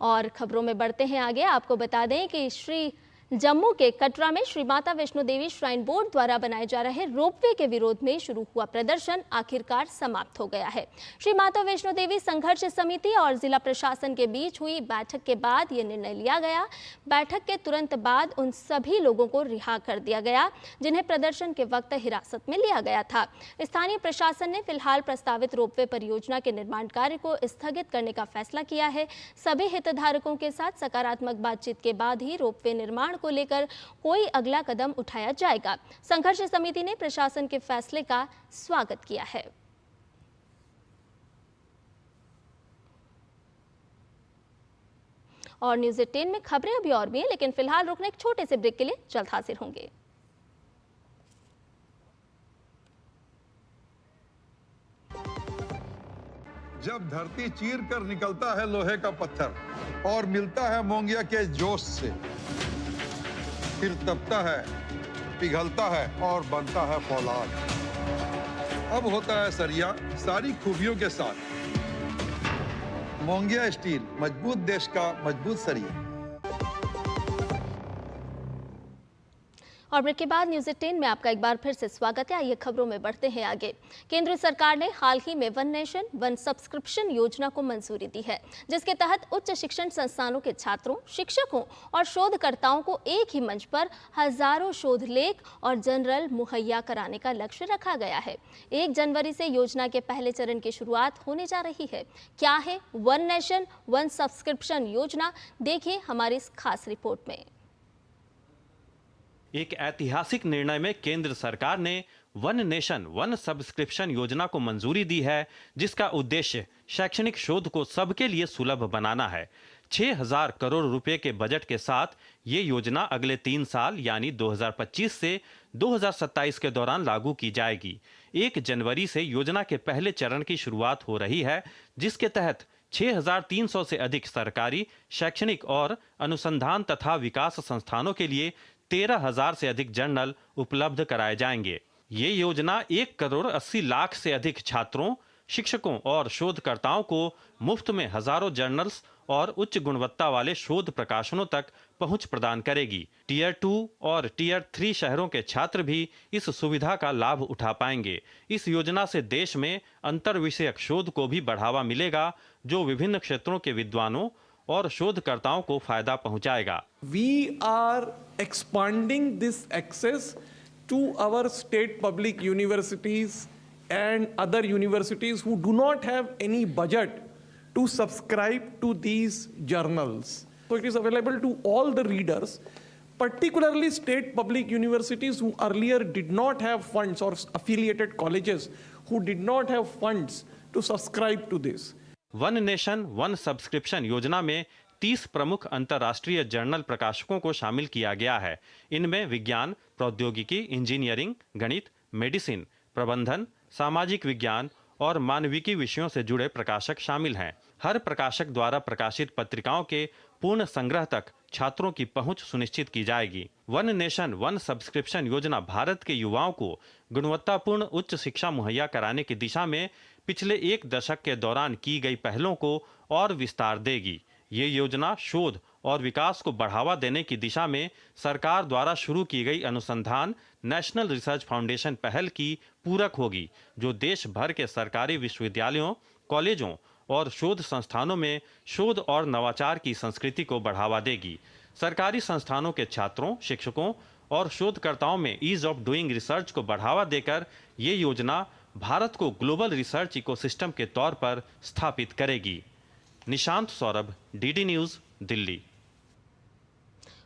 और खबरों में बढ़ते हैं आगे। आपको बता दें कि जम्मू के कटरा में श्री माता वैष्णो देवी श्राइन बोर्ड द्वारा बनाए जा रहे रोपवे के विरोध में शुरू हुआ प्रदर्शन आखिरकार समाप्त हो गया है। श्री माता वैष्णो देवी संघर्ष समिति और जिला प्रशासन के बीच हुई बैठक के बाद यह निर्णय लिया गया। बैठक के तुरंत बाद उन सभी लोगों को रिहा कर दिया गया जिन्हें प्रदर्शन के वक्त हिरासत में लिया गया था। स्थानीय प्रशासन ने फिलहाल प्रस्तावित रोपवे परियोजना के निर्माण कार्य को स्थगित करने का फैसला किया है। सभी हितधारकों के साथ सकारात्मक बातचीत के बाद ही रोपवे निर्माण को लेकर कोई अगला कदम उठाया जाएगा। संघर्ष समिति ने प्रशासन के फैसले का स्वागत किया है। और न्यूज़ 18 में खबरें अभी और भी हैं, लेकिन फिलहाल रुकने एक छोटे से ब्रेक के लिए जल्द हाजिर होंगे। जब धरती चीर कर निकलता है लोहे का पत्थर और मिलता है मोंगिया के जोश से, फिर तपता है, पिघलता है और बनता है फौलाद। अब होता है सरिया सारी खूबियों के साथ। मोंगिया स्टील, मजबूत देश का मजबूत सरिया। और ब्रेक के बाद न्यूज़ 18 में आपका एक बार फिर से स्वागत है। आइए खबरों में बढ़ते हैं आगे। केंद्र सरकार ने हाल ही में वन नेशन वन सब्सक्रिप्शन योजना को मंजूरी दी है, जिसके तहत उच्च शिक्षण संस्थानों के छात्रों, शिक्षकों और शोधकर्ताओं को एक ही मंच पर हजारों शोध लेख और जर्नल मुहैया कराने का लक्ष्य रखा गया है। 1 जनवरी से योजना के पहले चरण की शुरुआत होने जा रही है। क्या है वन नेशन वन सब्सक्रिप्शन योजना, देखिए हमारी इस खास रिपोर्ट में। एक ऐतिहासिक निर्णय में केंद्र सरकार ने वन नेशन वन सब्सक्रिप्शन योजना को मंजूरी दी है, जिसका उद्देश्य शैक्षणिक शोध को सबके लिए सुलभ बनाना है। 6000 करोड़ रुपए के बजट के साथ ये योजना अगले 3 साल यानी 2025 से 2027 के दौरान लागू की जाएगी। 1 जनवरी से योजना के पहले चरण की शुरुआत हो रही है, जिसके तहत 6300 से अधिक सरकारी, शैक्षणिक और अनुसंधान तथा विकास संस्थानों के लिए 13,000 से अधिक जर्नल उपलब्ध कराए जाएंगे। ये योजना 1 करोड़ 80 लाख से अधिक छात्रों, शिक्षकों और शोधकर्ताओं को मुफ्त में हजारों जर्नल्स और उच्च गुणवत्ता वाले शोध प्रकाशनों तक पहुंच प्रदान करेगी। टियर 2 और टियर 3 शहरों के छात्र भी इस सुविधा का लाभ उठा पाएंगे। इस योजना से देश में अंतर विषयक शोध को भी बढ़ावा मिलेगा, जो विभिन्न क्षेत्रों के विद्वानों और शोधकर्ताओं को फायदा पहुंचाएगा। We are expanding this access to our state public universities and other universities who do not have any budget to subscribe to these journals. So it is available to all the readers, particularly state public universities who earlier did not have funds, or affiliated colleges who did not have funds to subscribe to this. One nation one subscription योजना में 30 प्रमुख अंतर्राष्ट्रीय journal प्रकाशकों को शामिल किया गया है। इनमें विज्ञान, प्रौद्योगिकी, इंजीनियरिंग, गणित, मेडिसिन, प्रबंधन, सामाजिक विज्ञान और मानविकी विषयों से जुड़े प्रकाशक शामिल हैं। हर प्रकाशक द्वारा प्रकाशित पत्रिकाओं के पूर्ण संग्रह तक छात्रों की पहुंच सुनिश्चित की जाएगी। वन नेशन वन सब्सक्रिप्शन योजना भारत के युवाओं को गुणवत्तापूर्ण उच्च शिक्षा मुहैया कराने की दिशा में पिछले 1 दशक के दौरान की गई पहलों को और विस्तार देगी। ये योजना शोध और विकास को बढ़ावा देने की दिशा में सरकार द्वारा शुरू की गई अनुसंधान नेशनल रिसर्च फाउंडेशन पहल की पूरक होगी, जो देश भर के सरकारी विश्वविद्यालयों, कॉलेजों और शोध संस्थानों में शोध और नवाचार की संस्कृति को बढ़ावा देगी। सरकारी संस्थानों के छात्रों, शिक्षकों और शोधकर्ताओं में ईज ऑफ डूइंग रिसर्च को बढ़ावा देकर ये योजना भारत को ग्लोबल रिसर्च इकोसिस्टम के तौर पर स्थापित करेगी। Nishant Saurabh, DD news, Delhi.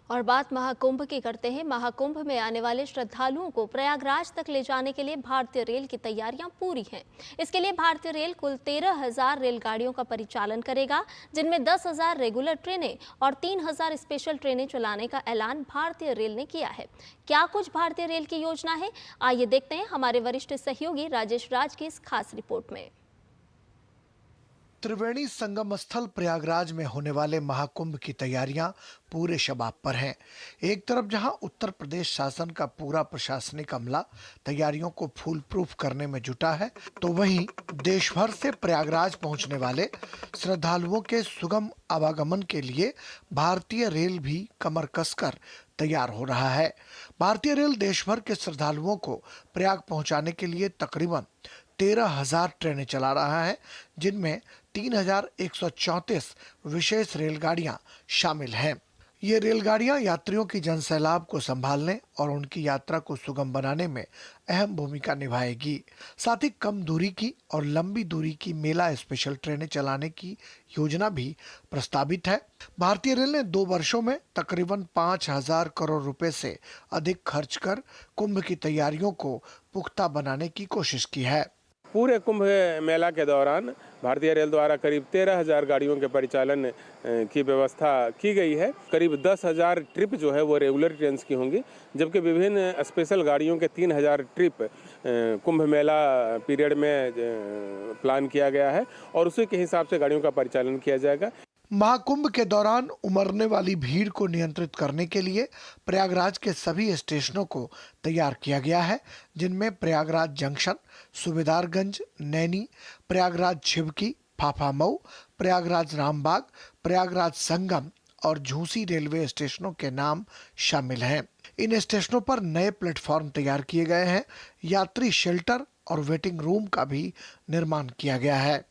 और बात महाकुंभ की करते हैं। महाकुंभ में आने वाले श्रद्धालुओं को प्रयागराज तक ले जाने के लिए भारतीय रेल की तैयारियां पूरी हैं। इसके लिए भारतीय रेल कुल 13,000 रेलगाड़ियों का परिचालन करेगा, जिनमें 10,000 रेगुलर ट्रेनें और 3,000 स्पेशल ट्रेनें चलाने का ऐलान भारतीय रेल ने किया है। क्या कुछ भारतीय रेल की योजना है, आइए देखते हैं हमारे वरिष्ठ सहयोगी राजेश राज की इस खास रिपोर्ट में। त्रिवेणी संगम स्थल प्रयागराज में होने वाले महाकुंभ की तैयारियां पूरे शबाब पर हैं। एक तरफ जहां उत्तर प्रदेश शासन का पूरा प्रशासनिक अमला तैयारियों को फूल प्रूफ करने में जुटा है, तो वहीं देश भर से प्रयागराज पहुंचने वाले श्रद्धालुओं के सुगम आवागमन के लिए भारतीय रेल भी कमर कसकर तैयार हो रहा है। भारतीय रेल देश भर के श्रद्धालुओं को प्रयाग पहुंचाने के लिए तकरीबन 13,000 ट्रेनें चला रहा है, जिनमें 3,134 विशेष रेलगाड़ियां शामिल हैं। ये रेलगाड़ियां यात्रियों की जनसैलाब को संभालने और उनकी यात्रा को सुगम बनाने में अहम भूमिका निभाएगी। साथ ही कम दूरी की और लंबी दूरी की मेला स्पेशल ट्रेनें चलाने की योजना भी प्रस्तावित है। भारतीय रेल ने 2 वर्षों में तकरीबन 5,000 करोड़ रुपए से अधिक खर्च कर कुंभ की तैयारियों को पुख्ता बनाने की कोशिश की है। पूरे कुंभ मेला के दौरान भारतीय रेल द्वारा करीब 13,000 गाड़ियों के परिचालन की व्यवस्था की गई है। करीब 10,000 ट्रिप जो है वो रेगुलर ट्रेन की होंगी, जबकि विभिन्न स्पेशल गाड़ियों के 3,000 ट्रिप कुंभ मेला पीरियड में प्लान किया गया है और उसी के हिसाब से गाड़ियों का परिचालन किया जाएगा। महाकुंभ के दौरान उमड़ने वाली भीड़ को नियंत्रित करने के लिए प्रयागराज के सभी स्टेशनों को तैयार किया गया है, जिनमें प्रयागराज जंक्शन, सुबेदारगंज, नैनी, प्रयागराज छिबकी, फाफामऊ, प्रयागराज रामबाग, प्रयागराज संगम और झूसी रेलवे स्टेशनों के नाम शामिल हैं। इन स्टेशनों पर नए प्लेटफॉर्म तैयार किए गए हैं। यात्री शेल्टर और वेटिंग रूम का भी निर्माण किया गया है।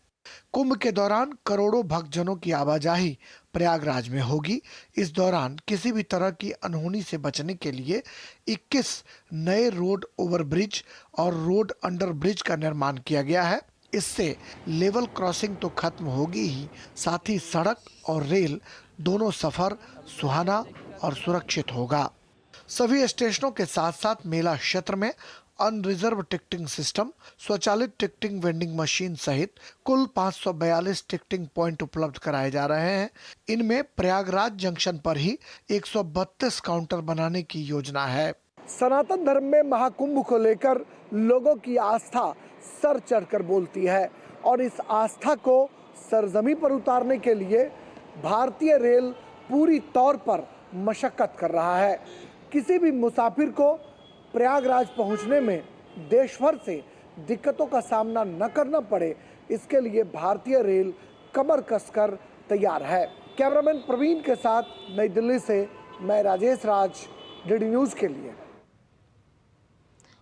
कुंभ के दौरान करोड़ों भक्तजनों की आवाजाही प्रयागराज में होगी। इस दौरान किसी भी तरह की अनहोनी से बचने के लिए 21 नए रोड ओवरब्रिज और रोड अंडर ब्रिज का निर्माण किया गया है। इससे लेवल क्रॉसिंग तो खत्म होगी ही, साथ ही सड़क और रेल दोनों सफर सुहाना और सुरक्षित होगा। सभी स्टेशनों के साथ साथ मेला क्षेत्र में अनरिजर्व टिकटिंग सिस्टम, स्वचालित टिकटिंग वेंडिंग मशीन सहित कुल 542 टिकटिंग पॉइंट उपलब्ध कराए जा रहे हैं। इनमें प्रयागराज जंक्शन पर ही 132 काउंटर बनाने की योजना है। सनातन धर्म में महाकुंभ को लेकर लोगों की आस्था सर चढ़कर बोलती है और इस आस्था को सरजमी पर उतारने के लिए भारतीय रेल पूरी तौर पर मशक्कत कर रहा है। किसी भी मुसाफिर को प्रयागराज पहुंचने में देश भर से दिक्कतों का सामना न करना पड़े, इसके लिए भारतीय रेल कमर कसकर तैयार है। कैमरामैन प्रवीण के साथ नई दिल्ली से मैं राजेश राज, डीडी न्यूज़ के लिए।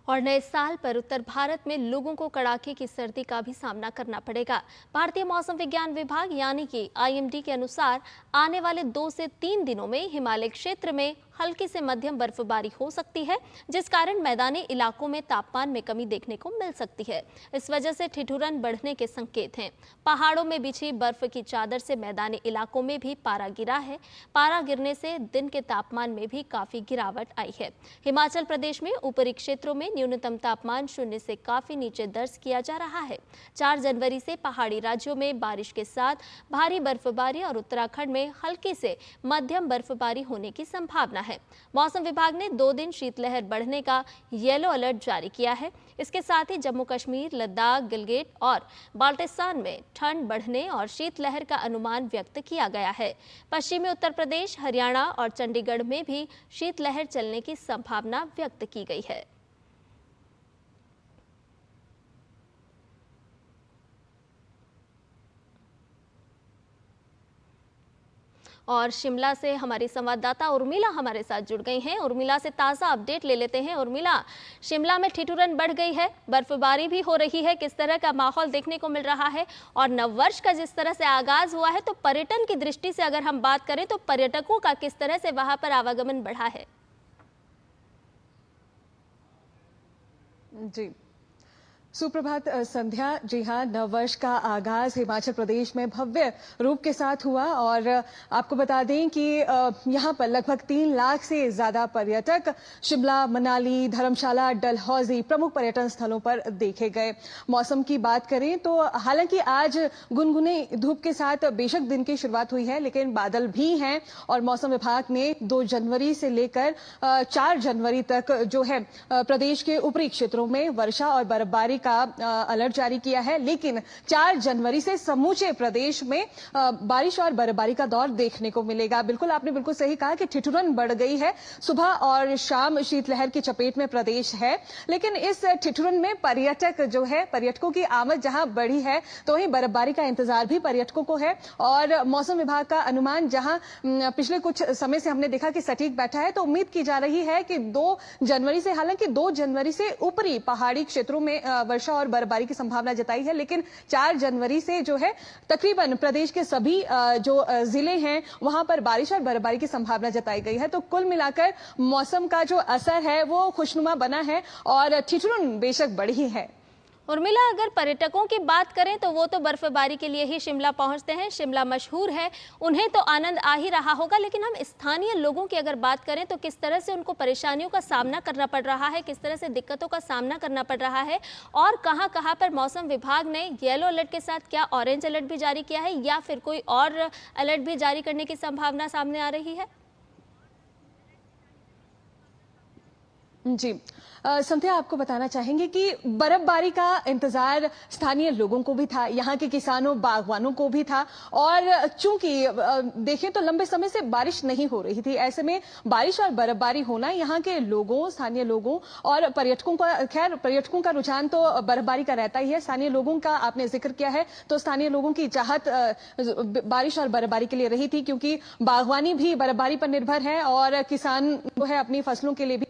और नए साल पर उत्तर भारत में लोगों को कड़ाके की सर्दी का भी सामना करना पड़ेगा। भारतीय मौसम विज्ञान विभाग यानी कि IMD के अनुसार आने वाले 2 से 3 दिनों में हिमालय क्षेत्र में हल्की से मध्यम बर्फबारी हो सकती है, जिस कारण मैदानी इलाकों में तापमान में कमी देखने को मिल सकती है। इस वजह से ठिठुरन बढ़ने के संकेत हैं। पहाड़ों में बिछी बर्फ की चादर से मैदानी इलाकों में भी पारा गिरा है। पारा गिरने से दिन के तापमान में भी काफी गिरावट आई है। हिमाचल प्रदेश में ऊपरी क्षेत्रों में न्यूनतम तापमान 0 से काफी नीचे दर्ज किया जा रहा है। 4 जनवरी से पहाड़ी राज्यों में बारिश के साथ भारी बर्फबारी और उत्तराखंड में हल्की से मध्यम बर्फबारी होने की संभावना है। मौसम विभाग ने 2 दिन शीतलहर बढ़ने का येलो अलर्ट जारी किया है। इसके साथ ही जम्मू कश्मीर, लद्दाख, गिलगित और बाल्टिस्तान में ठंड बढ़ने और शीतलहर का अनुमान व्यक्त किया गया है। पश्चिमी उत्तर प्रदेश, हरियाणा और चंडीगढ़ में भी शीतलहर चलने की संभावना व्यक्त की गई है। और शिमला से हमारी संवाददाता उर्मिला हमारे साथ जुड़ गई हैं। उर्मिला से ताज़ा अपडेट ले लेते हैं। उर्मिला, शिमला में ठिठुरन बढ़ गई है, बर्फबारी भी हो रही है, किस तरह का माहौल देखने को मिल रहा है? और नववर्ष का जिस तरह से आगाज हुआ है, तो पर्यटन की दृष्टि से अगर हम बात करें तो पर्यटकों का किस तरह से वहां पर आवागमन बढ़ा है? जी सुप्रभात संध्या। जी हाँ, नववर्ष का आगाज हिमाचल प्रदेश में भव्य रूप के साथ हुआ और आपको बता दें कि यहाँ पर लगभग 3 लाख से ज्यादा पर्यटक शिमला, मनाली, धर्मशाला, डलहौजी प्रमुख पर्यटन स्थलों पर देखे गए। मौसम की बात करें तो हालांकि आज गुनगुनी धूप के साथ बेशक दिन की शुरुआत हुई है, लेकिन बादल भी हैं और मौसम विभाग ने 2 जनवरी से लेकर 4 जनवरी तक जो है प्रदेश के ऊपरी क्षेत्रों में वर्षा और बर्फबारी का अलर्ट जारी किया है। लेकिन 4 जनवरी से समूचे प्रदेश में बारिश और बर्फबारी का दौर देखने को मिलेगा। बिल्कुल, आपने बिल्कुल सही कहा कि ठिठुरन बढ़ गई है। सुबह और शाम शीतलहर की चपेट में प्रदेश है, लेकिन इस ठिठुरन में पर्यटकों की आमद जहां बढ़ी है, तो वहीं बर्फबारी का इंतजार भी पर्यटकों को है। और मौसम विभाग का अनुमान जहां पिछले कुछ समय से हमने देखा कि सटीक बैठा है, तो उम्मीद की जा रही है कि 2 जनवरी से, हालांकि 2 जनवरी से ऊपरी पहाड़ी क्षेत्रों में वर्षा और बर्फबारी की संभावना जताई है, लेकिन 4 जनवरी से जो है तकरीबन प्रदेश के सभी जो जिले हैं वहां पर बारिश और बर्फबारी की संभावना जताई गई है। तो कुल मिलाकर मौसम का जो असर है वो खुशनुमा बना है और ठिठुरन बेशक बढ़ी है। उर्मिला, अगर पर्यटकों की बात करें तो वो तो बर्फबारी के लिए ही शिमला पहुंचते हैं। शिमला मशहूर है, उन्हें तो आनंद आ ही रहा होगा, लेकिन हम स्थानीय लोगों की अगर बात करें तो किस तरह से उनको परेशानियों का सामना करना पड़ रहा है, किस तरह से दिक्कतों का सामना करना पड़ रहा है, और कहां कहां पर मौसम विभाग ने येलो अलर्ट के साथ क्या ऑरेंज अलर्ट भी जारी किया है या फिर कोई और अलर्ट भी जारी करने की संभावना सामने आ रही है? जी संध्या, आपको बताना चाहेंगे कि बर्फबारी का इंतजार स्थानीय लोगों को भी था, यहाँ के किसानों बागवानों को भी था, और चूंकि देखें तो लंबे समय से बारिश नहीं हो रही थी, ऐसे में बारिश और बर्फबारी होना यहाँ के लोगों, स्थानीय लोगों और पर्यटकों का, खैर पर्यटकों का रुझान तो बर्फबारी का रहता ही है। स्थानीय लोगों का आपने जिक्र किया है, तो स्थानीय लोगों की चाहत बारिश और बर्फबारी के लिए रही थी, क्योंकि बागवानी भी बर्फबारी पर निर्भर है और किसान जो है अपनी फसलों के लिए भी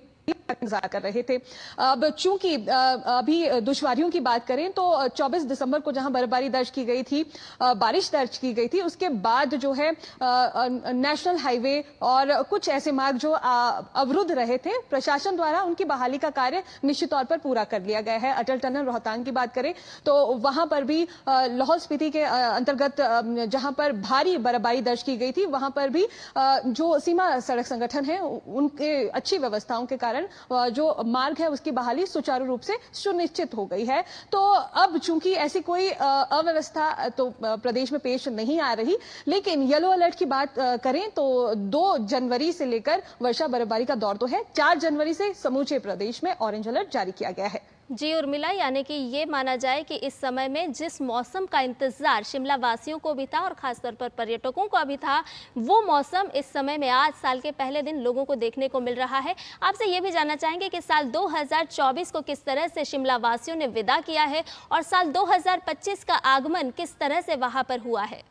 इंतजार कर रहे थे। अब चूंकि अभी दुश्वारियों की बात करें तो 24 दिसंबर को जहां बर्फबारी दर्ज की गई थी, बारिश दर्ज की गई थी, उसके बाद जो है नेशनल हाईवे और कुछ ऐसे मार्ग जो अवरुद्ध रहे थे, प्रशासन द्वारा उनकी बहाली का कार्य निश्चित तौर पर पूरा कर लिया गया है। अटल टनल रोहतांग की बात करें तो वहां पर भी लाहौल स्पीति के अंतर्गत जहां पर भारी बर्फबारी दर्ज की गई थी, वहां पर भी जो सीमा सड़क संगठन है उनके अच्छी व्यवस्थाओं के कारण जो मार्ग है उसकी बहाली सुचारू रूप से सुनिश्चित हो गई है। तो अब चूंकि ऐसी कोई अव्यवस्था तो प्रदेश में पेश नहीं आ रही, लेकिन येलो अलर्ट की बात करें तो 2 जनवरी से लेकर वर्षा बर्फबारी का दौर तो है, 4 जनवरी से समूचे प्रदेश में ऑरेंज अलर्ट जारी किया गया है। जी उर्मिला, यानी कि ये माना जाए कि इस समय में जिस मौसम का इंतजार शिमला वासियों को भी था और खासतौर पर पर्यटकों को भी था, वो मौसम इस समय में आज साल के पहले दिन लोगों को देखने को मिल रहा है। आपसे ये भी जानना चाहेंगे कि साल 2024 को किस तरह से शिमला वासियों ने विदा किया है और साल 2025 का आगमन किस तरह से वहां पर हुआ है?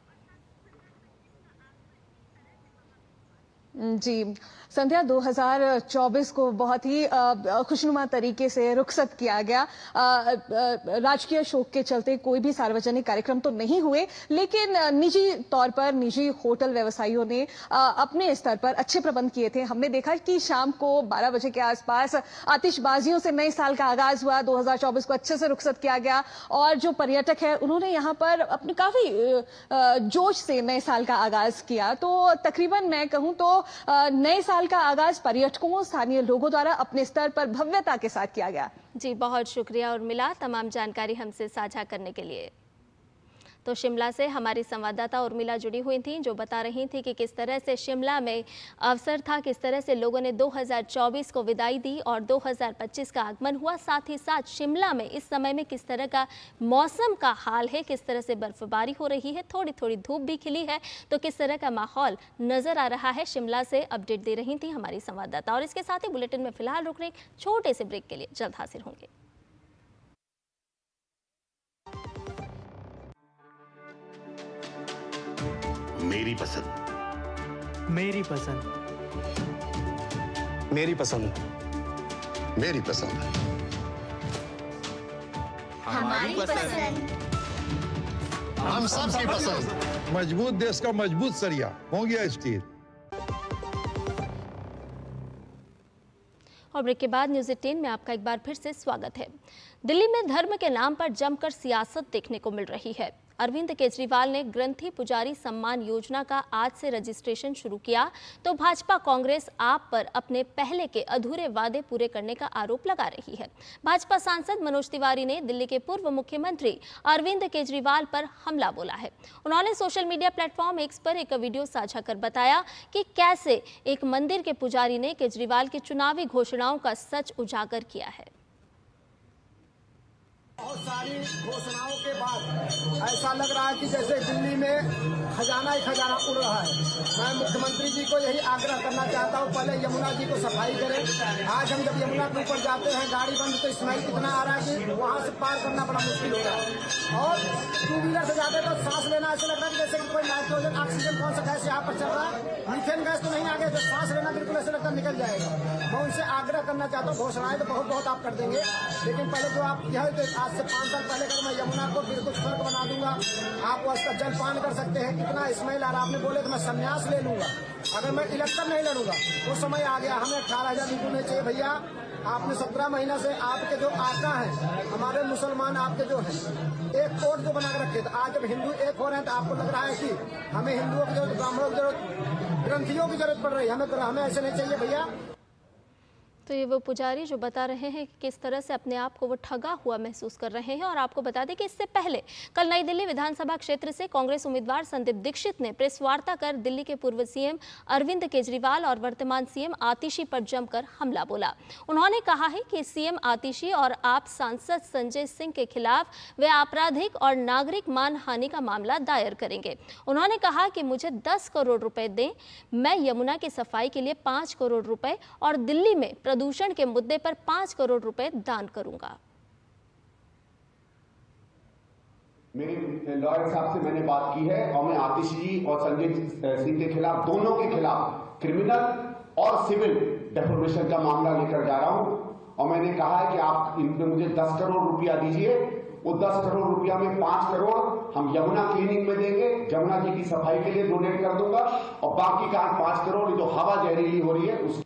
जी संध्या, 2024 को बहुत ही खुशनुमा तरीके से रुखसत किया गया। राजकीय शोक के चलते कोई भी सार्वजनिक कार्यक्रम तो नहीं हुए, लेकिन निजी तौर पर निजी होटल व्यवसायियों ने अपने स्तर पर अच्छे प्रबंध किए थे। हमने देखा कि शाम को 12 बजे के आसपास आतिशबाजियों से नए साल का आगाज हुआ। 2024 को अच्छे से रुखसत किया गया और जो पर्यटक है उन्होंने यहाँ पर अपने काफी जोश से नए साल का आगाज किया। तो तकरीबन मैं कहूँ तो नए साल का आगाज पर्यटकों, स्थानीय लोगों द्वारा अपने स्तर पर भव्यता के साथ किया गया। जी बहुत शुक्रिया उर्मिला, तमाम जानकारी हमसे साझा करने के लिए। तो शिमला से हमारी संवाददाता उर्मिला जुड़ी हुई थी, जो बता रही थी कि किस तरह से शिमला में अवसर था, किस तरह से लोगों ने 2024 को विदाई दी और 2025 का आगमन हुआ। साथ ही साथ शिमला में इस समय में किस तरह का मौसम का हाल है, किस तरह से बर्फबारी हो रही है, थोड़ी थोड़ी धूप भी खिली है, तो किस तरह का माहौल नजर आ रहा है। शिमला से अपडेट दे रही थी हमारी संवाददाता। और इसके साथ ही बुलेटिन में फिलहाल रुक रहे छोटे से ब्रेक के लिए जल्द हाजिर होंगे। मेरी पसंद, मेरी पसंद, मेरी पसंद, मेरी पसंद, हमारी पसंद, हम सबकी पसंद। मजबूत देश का मजबूत सरिया हो गया स्टील। और ब्रेक के बाद न्यूज़ 18 में आपका एक बार फिर से स्वागत है। दिल्ली में धर्म के नाम पर जमकर सियासत देखने को मिल रही है। अरविंद केजरीवाल ने ग्रंथी पुजारी सम्मान योजना का आज से रजिस्ट्रेशन शुरू किया तो भाजपा कांग्रेस आप पर अपने पहले के अधूरे वादे पूरे करने का आरोप लगा रही है। भाजपा सांसद मनोज तिवारी ने दिल्ली के पूर्व मुख्यमंत्री अरविंद केजरीवाल पर हमला बोला है। उन्होंने सोशल मीडिया प्लेटफॉर्म एक्स पर एक वीडियो साझा कर बताया कि कैसे एक मंदिर के पुजारी ने केजरीवाल की चुनावी घोषणाओं का सच उजागर किया है। बहुत सारी घोषणाओं के बाद ऐसा लग रहा है कि जैसे दिल्ली में खजाना ही खजाना उड़ रहा है। मैं मुख्यमंत्री जी को यही आग्रह करना चाहता हूँ, पहले यमुना जी को सफाई करें। आज हम जब यमुना के ऊपर जाते हैं गाड़ी बंद तो स्मेल कितना आ रहा है कि वहाँ से पार करना बड़ा मुश्किल हो रहा है। और टू व्हीलर से जाते तो सांस लेना ऐसा लग रहा है कि जैसे कोई नाइट्रोजन ऑक्सीजन कौन सा गैस यहाँ पर चल रहा है, मीथेन गैस तो नहीं आगे, तो सांस लेना बिल्कुल ऐसा लगता निकल जाएगा। मैं उनसे आग्रह करना चाहता हूँ, घोषणाएं तो बहुत आप कर देंगे, लेकिन पहले जो आप यह आज से 5 साल पहले कर मैं यमुना को बिल्कुल स्वर्ग बना दूंगा, आप उसका जलपान कर सकते हैं। कितना स्मेल आ रहा, आपने बोले तो मैं संन्यास ले लूंगा, अगर मैं इलेक्शन नहीं लड़ूंगा। वो समय आ गया, हमें 18,000 निकलने चाहिए। भैया आपने 17 महीना से आपके जो आका हैं, हमारे मुसलमान आपके जो हैं, एक कोड जो बना कर रखे थे, आज जब हिंदू एक हो रहे हैं तो आपको लग रहा है कि हमें हिंदुओं की जरूरत, ब्राह्मणों की जरूरत, ग्रंथियों की जरूरत पड़ रही है। हमें ऐसे नहीं चाहिए भैया। तो ये वो पुजारी जो बता रहे हैं कि किस तरह से अपने आप को वो ठगा हुआ महसूस कर रहे हैं। और आपको बता दें कि इससे पहले कल नई दिल्ली विधानसभा क्षेत्र से कांग्रेस उम्मीदवार संदीप दीक्षित ने प्रेस वार्ता कर दिल्ली के पूर्व सीएम अरविंद केजरीवाल और वर्तमान सीएम आतिशी पर जमकर हमला बोला। उन्होंने कहा है कि सीएम आतिशी और आप सांसद संजय सिंह के खिलाफ वे आपराधिक और नागरिक मानहानि का मामला दायर करेंगे। उन्होंने कहा कि मुझे 10 करोड़ रुपए दें, मैं यमुना की सफाई के लिए 5 करोड़ रुपए और दिल्ली में प्रदूषण के मुद्दे पर 5 करोड़ रुपए दान करूंगा। मेरे लॉयर साहब से मैंने बात की है और मैं आतिशी जी और संजय सिंह के खिलाफ, दोनों के खिलाफ क्रिमिनल और सिविल डेफोमेशन का मामला लेकर जा रहा हूं। और मैंने कहा है कि आप इनमें मुझे 10 करोड़ रुपया दीजिए, वो 10 करोड़ रुपया में 5 करोड़ हम यमुना क्लिनिक में देंगे, यमुना जी की सफाई के लिए डोनेट कर दूंगा, और बाकी का 5 करोड़ जो हवा जहरीली हो रही है उस।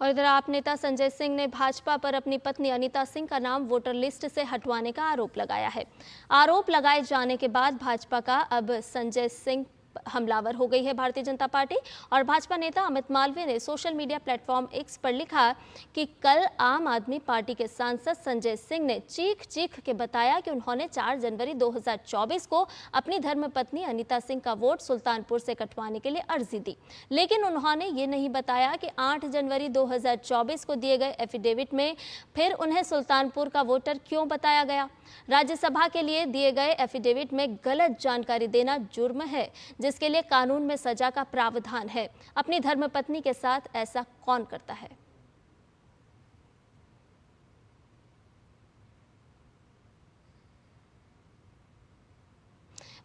और इधर आप नेता संजय सिंह ने भाजपा पर अपनी पत्नी अनीता सिंह का नाम वोटर लिस्ट से हटवाने का आरोप लगाया है। आरोप लगाए जाने के बाद भाजपा का अब संजय सिंह हमलावर हो गई है भारतीय जनता पार्टी। और भाजपा नेता अमित मालवीय ने सोशल मीडिया प्लेटफॉर्म एक्स पर लिखा कि कल आम आदमी पार्टी के सांसद संजय सिंह ने चीख चीख के बताया कि उन्होंने 4 जनवरी 2024 को अपनी धर्मपत्नी अनीता सिंह का वोट सुल्तानपुर से कटवाने के लिए अर्जी दी, लेकिन उन्होंने ये नहीं बताया कि 8 जनवरी 2024 को दिए गए एफिडेविट में फिर उन्हें सुल्तानपुर का वोटर क्यों बताया गया। राज्यसभा के लिए दिए गए एफिडेविट में गलत जानकारी देना जुर्म है, जिसके लिए कानून में सजा का प्रावधान है। अपनी धर्मपत्नी के साथ ऐसा कौन करता है।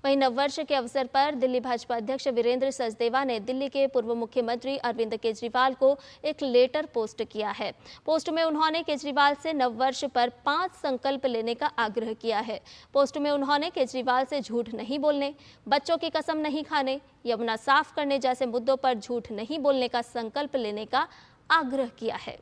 वहीं नववर्ष के अवसर पर दिल्ली भाजपा अध्यक्ष वीरेंद्र सचदेवा ने दिल्ली के पूर्व मुख्यमंत्री अरविंद केजरीवाल को एक लेटर पोस्ट किया है। पोस्ट में उन्होंने केजरीवाल से नववर्ष पर 5 संकल्प लेने का आग्रह किया है। पोस्ट में उन्होंने केजरीवाल से झूठ नहीं बोलने, बच्चों की कसम नहीं खाने, यमुना साफ करने जैसे मुद्दों पर झूठ नहीं बोलने का संकल्प लेने का आग्रह किया है।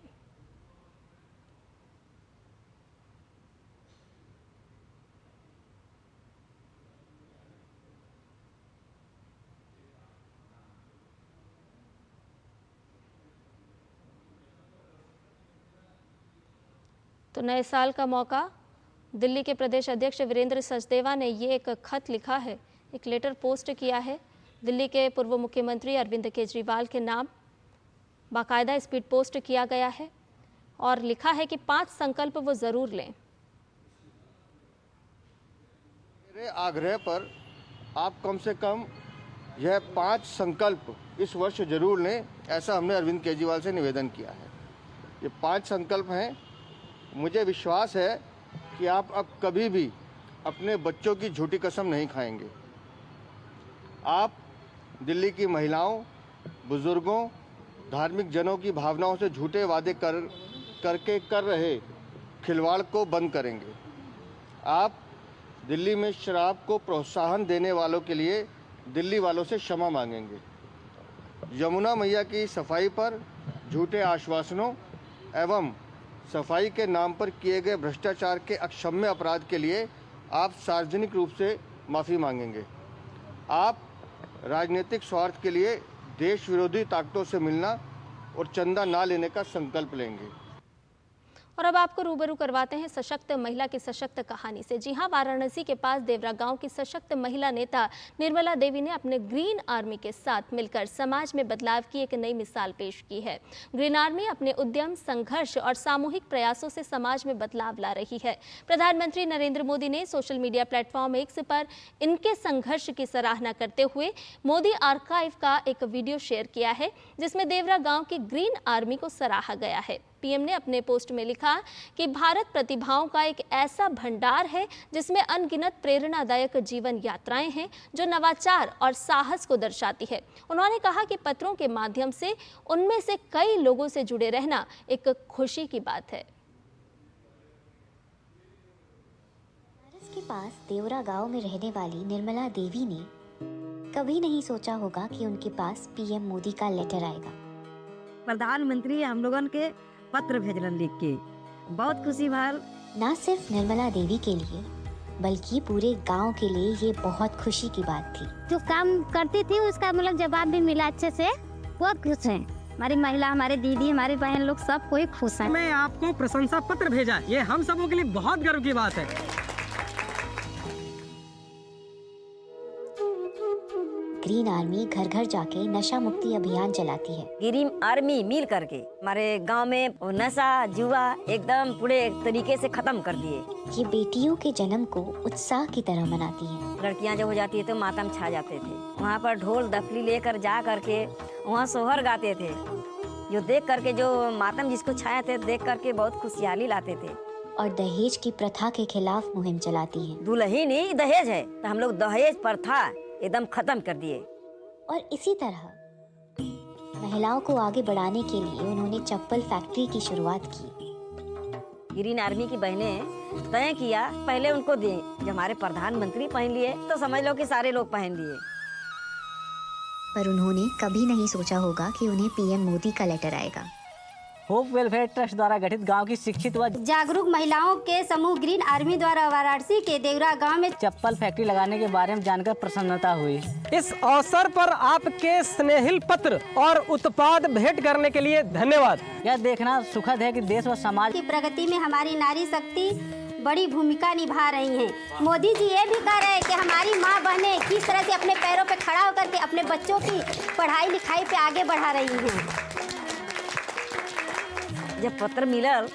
तो नए साल का मौका, दिल्ली के प्रदेश अध्यक्ष वीरेंद्र सचदेवा ने ये एक खत लिखा है, एक लेटर पोस्ट किया है दिल्ली के पूर्व मुख्यमंत्री अरविंद केजरीवाल के नाम। बाकायदा स्पीड पोस्ट किया गया है और लिखा है कि 5 संकल्प वो जरूर लें। मेरे आग्रह पर आप कम से कम यह 5 संकल्प इस वर्ष जरूर लें, ऐसा हमने अरविंद केजरीवाल से निवेदन किया है। ये 5 संकल्प हैं। मुझे विश्वास है कि आप अब कभी भी अपने बच्चों की झूठी कसम नहीं खाएंगे। आप दिल्ली की महिलाओं, बुजुर्गों, धार्मिक जनों की भावनाओं से झूठे वादे करके कर रहे खिलवाड़ को बंद करेंगे। आप दिल्ली में शराब को प्रोत्साहन देने वालों के लिए दिल्ली वालों से क्षमा मांगेंगे। यमुना मैया की सफाई पर झूठे आश्वासनों एवं सफाई के नाम पर किए गए भ्रष्टाचार के अक्षम्य अपराध के लिए आप सार्वजनिक रूप से माफ़ी मांगेंगे। आप राजनीतिक स्वार्थ के लिए देश विरोधी ताकतों से मिलना और चंदा ना लेने का संकल्प लेंगे। और अब आपको रूबरू करवाते हैं सशक्त महिला की सशक्त कहानी से। जी हां, वाराणसी के पास देवरा गांव की सशक्त महिला नेता निर्मला देवी ने अपने ग्रीन आर्मी के साथ मिलकर समाज में बदलाव की एक नई मिसाल पेश की है। ग्रीन आर्मी अपने उद्यम, संघर्ष और सामूहिक प्रयासों से समाज में बदलाव ला रही है। प्रधानमंत्री नरेंद्र मोदी ने सोशल मीडिया प्लेटफॉर्म एक्स पर इनके संघर्ष की सराहना करते हुए मोदी आर्काइव का एक वीडियो शेयर किया है, जिसमें देवरा गांव की ग्रीन आर्मी को सराहा गया है। पीएम ने अपने पोस्ट में लिखा कि भारत प्रतिभाओं का एक ऐसा भंडार है जिसमें अनगिनत प्रेरणादायक जीवन यात्राएं हैं जो नवाचार और साहस को दर्शाती है। उन्होंने कहा कि पत्रों के माध्यम से उनमें से कई लोगों से जुड़े रहना एक खुशी की बात है। बनारस के पास देवरा गांव में रहने वाली निर्मला देवी ने कभी नहीं सोचा होगा कि उनके पास पीएम मोदी का लेटर आएगा। प्रधानमंत्री हम लोगन के पत्र भेजलन लिख के, बहुत खुशी भर। न सिर्फ निर्मला देवी के लिए बल्कि पूरे गांव के लिए ये बहुत खुशी की बात थी। जो काम करती थी उसका मतलब जवाब भी मिला अच्छे से, बहुत खुश हैं। हमारी महिला, हमारे दीदी, हमारी बहन लोग सब कोई खुश हैं। मैं आपको प्रशंसा पत्र भेजा, ये हम सबों के लिए बहुत गर्व की बात है। ग्रीन आर्मी घर घर जाके नशा मुक्ति अभियान चलाती है। ग्रीन आर्मी मिल करके हमारे गांव में नशा जुआ एकदम पूरे तरीके से खत्म कर दिए। ये बेटियों के जन्म को उत्साह की तरह मनाती है। लड़कियां जब हो जाती है तो मातम छा जाते थे। वहाँ पर ढोल दफली लेकर जा करके वहाँ सोहर गाते थे, जो देख करके जो मातम जिसको छाया थे देख करके बहुत खुशहाली लाते थे। और दहेज की प्रथा के खिलाफ मुहिम चलाती है। दुल्हन ही दहेज है तो हम लोग दहेज प्रथा एकदम खत्म कर दिए। और इसी तरह महिलाओं को आगे बढ़ाने के लिए उन्होंने चप्पल फैक्ट्री की शुरुआत की। ग्रीन आर्मी की बहनें तय किया पहले उनको दें, जब हमारे प्रधानमंत्री पहन लिए तो समझ लो कि सारे लोग पहन लिए। पर उन्होंने कभी नहीं सोचा होगा कि उन्हें पीएम मोदी का लेटर आएगा। होप वेलफेयर ट्रस्ट द्वारा गठित गांव की शिक्षित व जागरूक महिलाओं के समूह ग्रीन आर्मी द्वारा वाराणसी के देवरा गांव में चप्पल फैक्ट्री लगाने के बारे में जानकर प्रसन्नता हुई। इस अवसर पर आपके स्नेहिल पत्र और उत्पाद भेंट करने के लिए धन्यवाद। यह देखना सुखद है कि देश व समाज की प्रगति में हमारी नारी शक्ति बड़ी भूमिका निभा रही हैं। मोदी जी ये भी कह रहे हैं कि हमारी माँ बहनें किस तरह से अपने पैरों पे खड़ा होकर के अपने बच्चों की पढ़ाई लिखाई पे आगे बढ़ा रही हैं। जब पत्र मिलल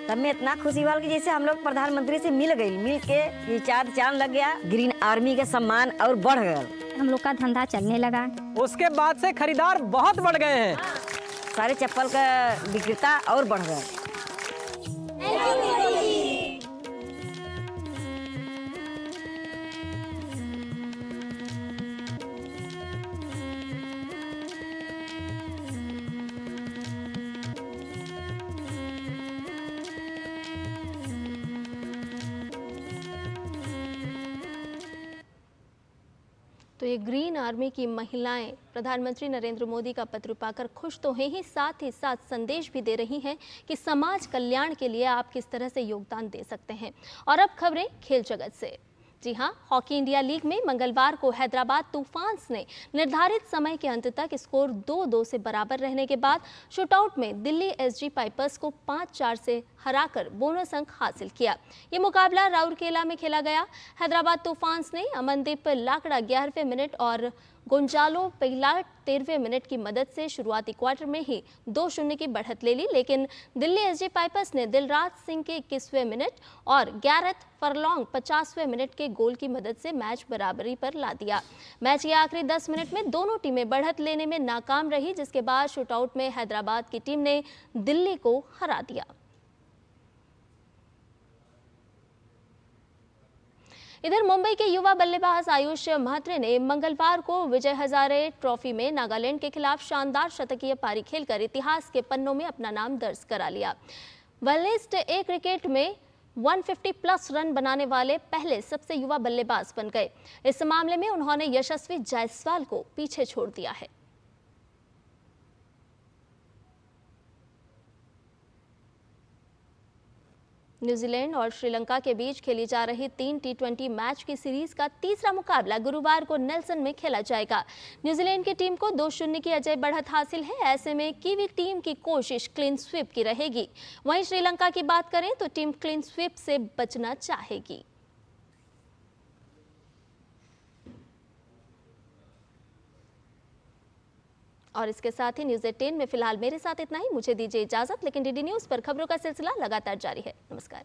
तब मैं इतना खुशी हुआ कि जैसे हम लोग प्रधानमंत्री से मिल के ये चांद लग गया। ग्रीन आर्मी का सम्मान और बढ़ गया, हम लोग का धंधा चलने लगा। उसके बाद से खरीदार बहुत बढ़ गए हैं, सारे चप्पल का विक्रेता और बढ़ गए। तो ये ग्रीन आर्मी की महिलाएं प्रधानमंत्री नरेंद्र मोदी का पत्र पाकर खुश तो हैं ही साथ संदेश भी दे रही हैं कि समाज कल्याण के लिए आप किस तरह से योगदान दे सकते हैं। और अब खबरें खेल जगत से। जी हां, हॉकी इंडिया लीग में मंगलवार को हैदराबाद तूफान्स ने निर्धारित समय के अंत तक स्कोर 2-2 से बराबर रहने के बाद शूटआउट में दिल्ली एसजी पाइपर्स को 5-4 से हराकर बोनस अंक हासिल किया। ये मुकाबला राउरकेला में खेला गया। हैदराबाद तूफान्स ने अमनदीप लाकड़ा 11वें मिनट और गोंजालो पिगलाट 13वें मिनट की मदद से शुरुआती क्वार्टर में ही 2-0 की बढ़त ले ली, लेकिन दिल्ली एसजी पाइपर्स ने दिलराज सिंह के 21वें मिनट और गैरेथ फरलॉन्ग 50वें मिनट के गोल की मदद से मैच बराबरी पर ला दिया। मैच के आखिरी 10 मिनट में दोनों टीमें बढ़त लेने में नाकाम रही, जिसके बाद शूटआउट में हैदराबाद की टीम ने दिल्ली को हरा दिया। इधर मुंबई के युवा बल्लेबाज आयुष म्हात्रे ने मंगलवार को विजय हजारे ट्रॉफी में नागालैंड के खिलाफ शानदार शतकीय पारी खेलकर इतिहास के पन्नों में अपना नाम दर्ज करा लिया। वेलिस्ट एक क्रिकेट में 150 प्लस रन बनाने वाले पहले सबसे युवा बल्लेबाज बन गए। इस मामले में उन्होंने यशस्वी जायसवाल को पीछे छोड़ दिया है। न्यूजीलैंड और श्रीलंका के बीच खेली जा रही 3 T20 मैच की सीरीज का तीसरा मुकाबला गुरुवार को नेल्सन में खेला जाएगा। न्यूजीलैंड की टीम को 2-0 की अजय बढ़त हासिल है। ऐसे में कीवी टीम की कोशिश क्लीन स्वीप की रहेगी। वहीं श्रीलंका की बात करें तो टीम क्लीन स्वीप से बचना चाहेगी। और इसके साथ ही न्यूज़ 18 में फिलहाल मेरे साथ इतना ही। मुझे दीजिए इजाजत, लेकिन डीडी न्यूज़ पर खबरों का सिलसिला लगातार जारी है। नमस्कार।